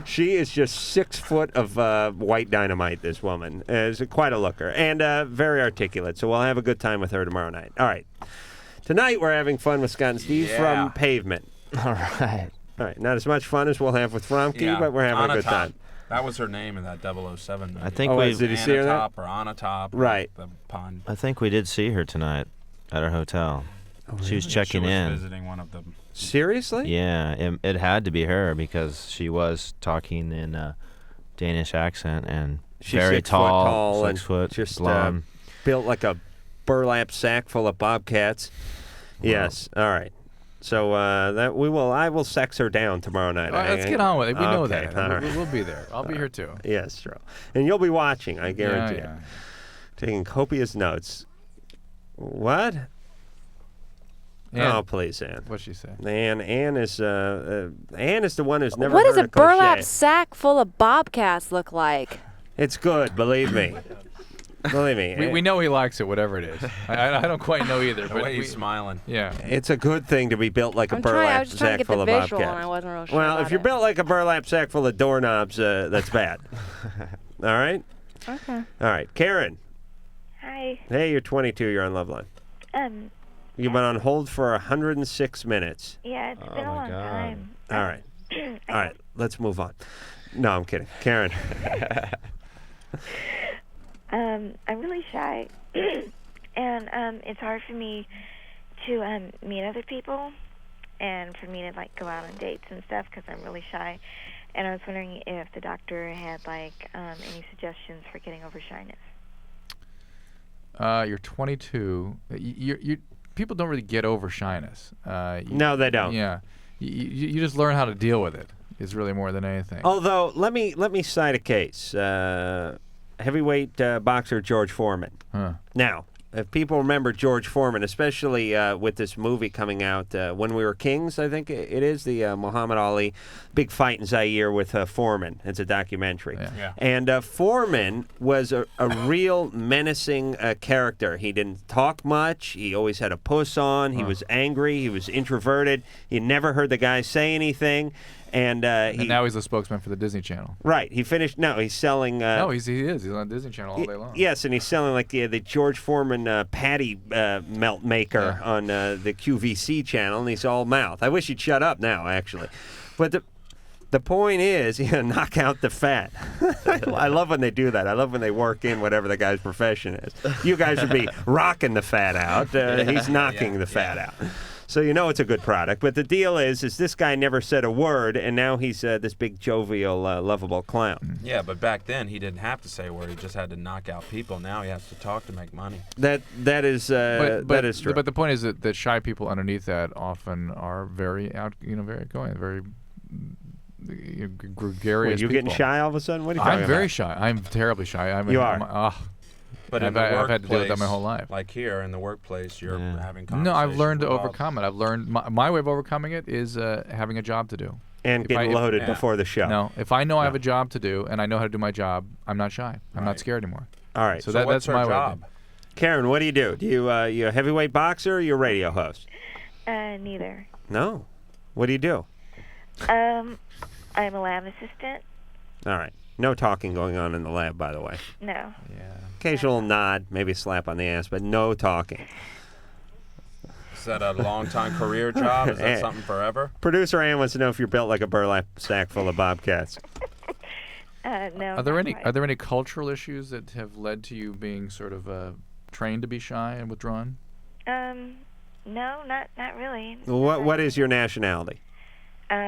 She is just 6 foot of white dynamite, this woman. Is quite a looker and very articulate. So we'll have a good time with her tomorrow night. All right. Tonight we're having fun with Scott and Steve from Pavement. All right. All right. Not as much fun as we'll have with Fromke, but we're having a good time. That was her name in that 007 movie. I think we did you see her there? Or on a top. Right. The pun. I think we did see her tonight at our hotel. She was checking she was in. Visiting one of them. Seriously? Yeah, it had to be her because she was talking in a Danish accent and She's very 6 foot tall 6 and foot, just blonde. built like a burlap sack full of bobcats. Wow. Yes. All right. So I will sex her down tomorrow night. All right, let's get on with it. We know that. All right. We'll be there. I'll be here too. Yes, true. And you'll be watching, I guarantee Yeah. it. Taking copious notes. What? Ann. Oh, please, Ann. What'd she say? Ann is the one who's never What heard does a of cliche. burlap sack full of bobcats look like? It's good, believe me. Believe me. We know he likes it, whatever it is. I don't quite know either. The but way he's smiling. Yeah. It's a good thing to be built like a I burlap was just trying to sack get full the of visual, bobcats. and I wasn't real sure Well, about if you're it. built like a burlap sack full of doorknobs, that's bad. All right? Okay. All right. Karen. Hi. Hey, you're 22. You're on LoveLine. You've been on hold for 106 minutes. Yeah, it's been a long time. All right. All right, let's move on. No, I'm kidding. Karen. I'm really shy, and it's hard for me to meet other people, and for me to like go out on dates and stuff because I'm really shy. And I was wondering if the doctor had like any suggestions for getting over shyness. You're 22. You people don't really get over shyness. No, they don't. Yeah, you just learn how to deal with it. Is really more than anything. Although, let me cite a case. Heavyweight boxer George Foreman. Now, if people remember George Foreman, especially with this movie coming out, When We Were Kings, I think it is, the Muhammad Ali big fight in Zaire with Foreman. It's a documentary. Yeah. And Foreman was a real menacing character. He didn't talk much. He always had a puss on. He was angry. He was introverted. You never heard the guy say anything. And now he's a spokesman for the Disney Channel. Right. He finished. No, he's selling. No, he is. He's on Disney Channel all day long. Yes, and he's selling like the George Foreman patty melt maker on the QVC channel, and he's all mouth. I wish he'd shut up now, actually. But the point is, knock out the fat. I love when they do that. I love when they work in whatever the guy's profession is. You guys would be rocking the fat out. He's knocking the fat out. So you know it's a good product. But the deal is this guy never said a word, and now he's this big, jovial, lovable clown. Yeah, but back then he didn't have to say a word. He just had to knock out people. Now he has to talk to make money. That is that is true. But the point is that shy people underneath that often are very very outgoing, very gregarious. Wait, you people. getting shy all of a sudden? What are you talking about? I'm very shy. I'm terribly shy. You are. But I've had to deal with that my whole life. Like here in the workplace, you're having conversations. No, I've learned to with overcome it. I've learned my way of overcoming it is having a job to do. And getting loaded before the show. No, if I know I have a job to do and I know how to do my job, I'm not shy. I'm not scared anymore. All right. So, what's that's my job? way. Karen, what do? You a heavyweight boxer or you a radio host? Neither. No. What do you do? I'm a lab assistant. All right. No talking going on in the lab, by the way. No. Yeah. Occasional nod, maybe a slap on the ass, but no talking. Is that a long-time career job? Is that something forever? Producer Ann wants to know if you're built like a burlap sack full of bobcats. No. Are there any cultural issues that have led to you being sort of trained to be shy and withdrawn? No, not really. What is your nationality? Well,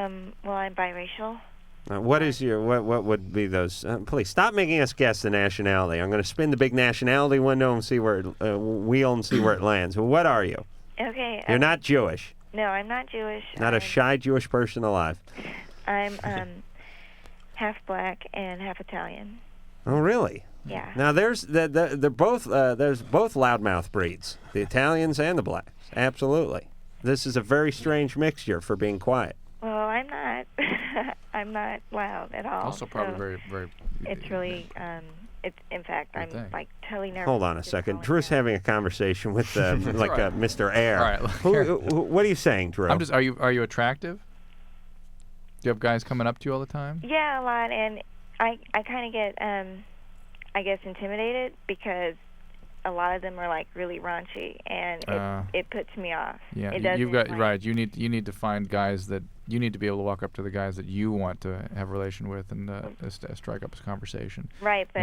I'm biracial. What is your what would be those? Please stop making us guess the nationality. I'm going to spin the big nationality window and see where wheel and see where it lands. What are you? Okay. You're not Jewish. No, I'm not Jewish. Not a shy Jewish person alive. I'm half black and half Italian. Oh, really? Yeah. Now there's they're both there's both loudmouth breeds, the Italians and the blacks. Absolutely. This is a very strange mixture for being quiet. Well, I'm not. I'm not loud at all. Also, probably so very. It's really. It's in fact, I'm like totally nervous. Hold on a second. Drew's having a conversation with like right. Mr. Air. All right. What are you saying, Drew? Are you attractive? Do you have guys coming up to you all the time? Yeah, a lot, and I kind of get I guess intimidated because a lot of them are like really raunchy, and it puts me off. Yeah, it you've got right. You need to find guys that you need to be able to walk up to the guys that you want to have a relation with and strike up a conversation. Right, but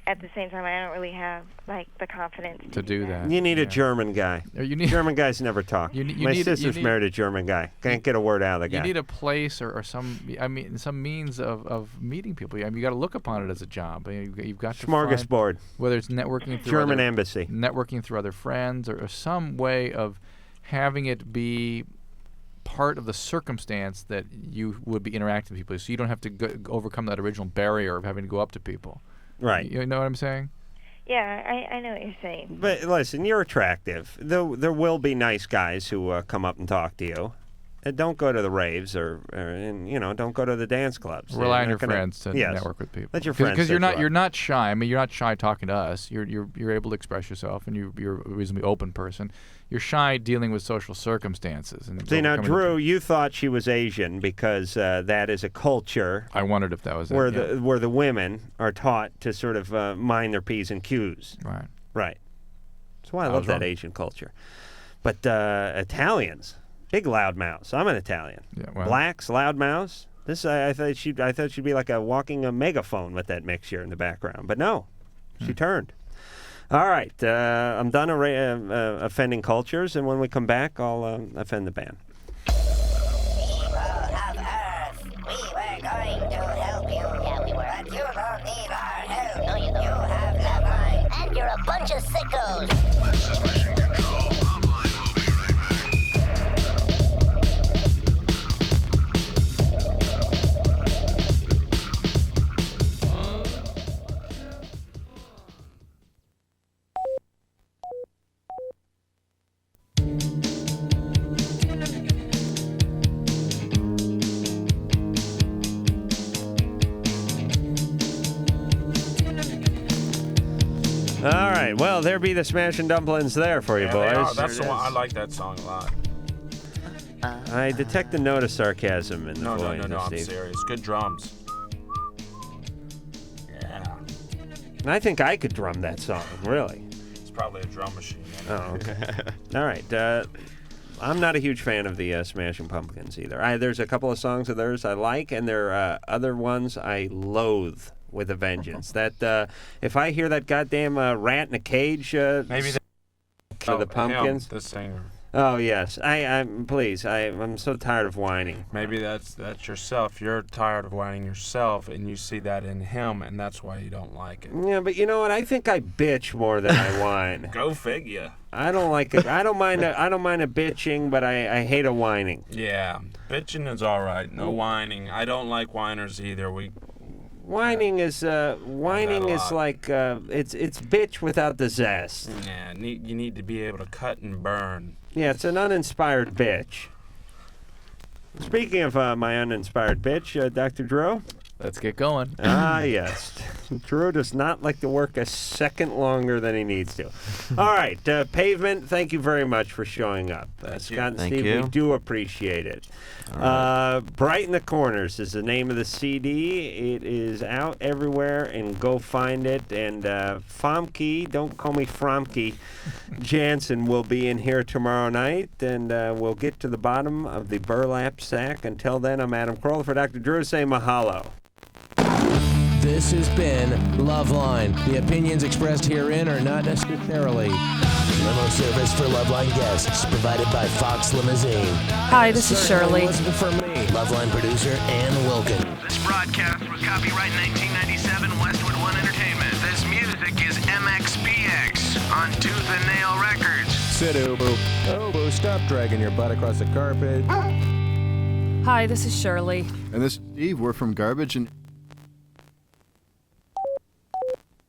at the same time, I don't really have like the confidence to do that. You need a German guy. German guys never talk. My sister's married a German guy. Can't get a word out of the guy. You need a place or some means of meeting people. I mean, you got to look upon it as a job. You've got to smorgasbord. Whether it's networking through German embassy, networking through other friends, or some way of having it be part of the circumstance that you would be interacting with people, so you don't have to overcome that original barrier of having to go up to people. Right. You know what I'm saying? Yeah, I know what you're saying. But listen, you're attractive. There will be nice guys who come up and talk to you. Don't go to the raves or don't go to the dance clubs. Rely on your friends to network with people. Let your friends. Because you're not shy. I mean, you're not shy talking to us. You're able to express yourself, and you're a reasonably open person. You're shy dealing with social circumstances. And see, now, Drew, you thought she was Asian because that is a culture. I wondered if that was where it. Where the women are taught to sort of mind their P's and Q's. Right. Right. That's why I love that Asian culture. But Italians, big loudmouths. I'm an Italian. Yeah, well. Blacks, loudmouths. This I thought she'd be like a walking megaphone with that mixture in the background. But no, she turned. All right, I'm done offending cultures, and when we come back, I'll offend the band. And you're a bunch of sickos. All right, well, there be the Smashing Dumplings there for you, boys. That's the one. I like that song a lot. I detect a note of sarcasm in the voice. No, I'm serious. Good drums. Yeah. And I think I could drum that song, really. It's probably a drum machine. Oh, okay. All right. I'm not a huge fan of the Smashing Pumpkins either. There's a couple of songs of theirs I like, and there are other ones I loathe with a vengeance. That if I hear that goddamn rat in a cage, Maybe for the Pumpkins. The singer. Oh yes, I'm so tired of whining. Maybe that's yourself. You're tired of whining yourself, and you see that in him, and that's why you don't like it. Yeah, but you know what? I think I bitch more than I whine. Go figure. I don't like it. I don't mind a bitching, but I hate a whining. Yeah, bitching is all right. No whining. I don't like whiners either. Whining is like it's bitch without the zest. Yeah, you need to be able to cut and burn. Yeah, it's an uninspired bitch. Speaking of my uninspired bitch, Dr. Drew. Let's get going. Yes. Drew does not like to work a second longer than he needs to. All right, Pavement, thank you very much for showing up. Scott and Thank Steve, you. we do appreciate it. Bright in the Corners is the name of the CD. It is out everywhere, and go find it. And Famke, don't call me Fromke, Jansen will be in here tomorrow night, and we'll get to the bottom of the burlap sack. Until then, I'm Adam Carolla for Dr. Drew. Say mahalo. This has been LoveLine. The opinions expressed herein are not necessarily limo service for LoveLine guests provided by Fox Limousine. Hi, this is Shirley. Wasn't for me. LoveLine producer Ann Wilkin. This broadcast was copyright 1997 Westwood One Entertainment. This music is MXPX on Tooth and Nail Records. Sit, Obo. Obo, stop dragging your butt across the carpet. Hi, this is Shirley. And this is Steve. We're from Garbage and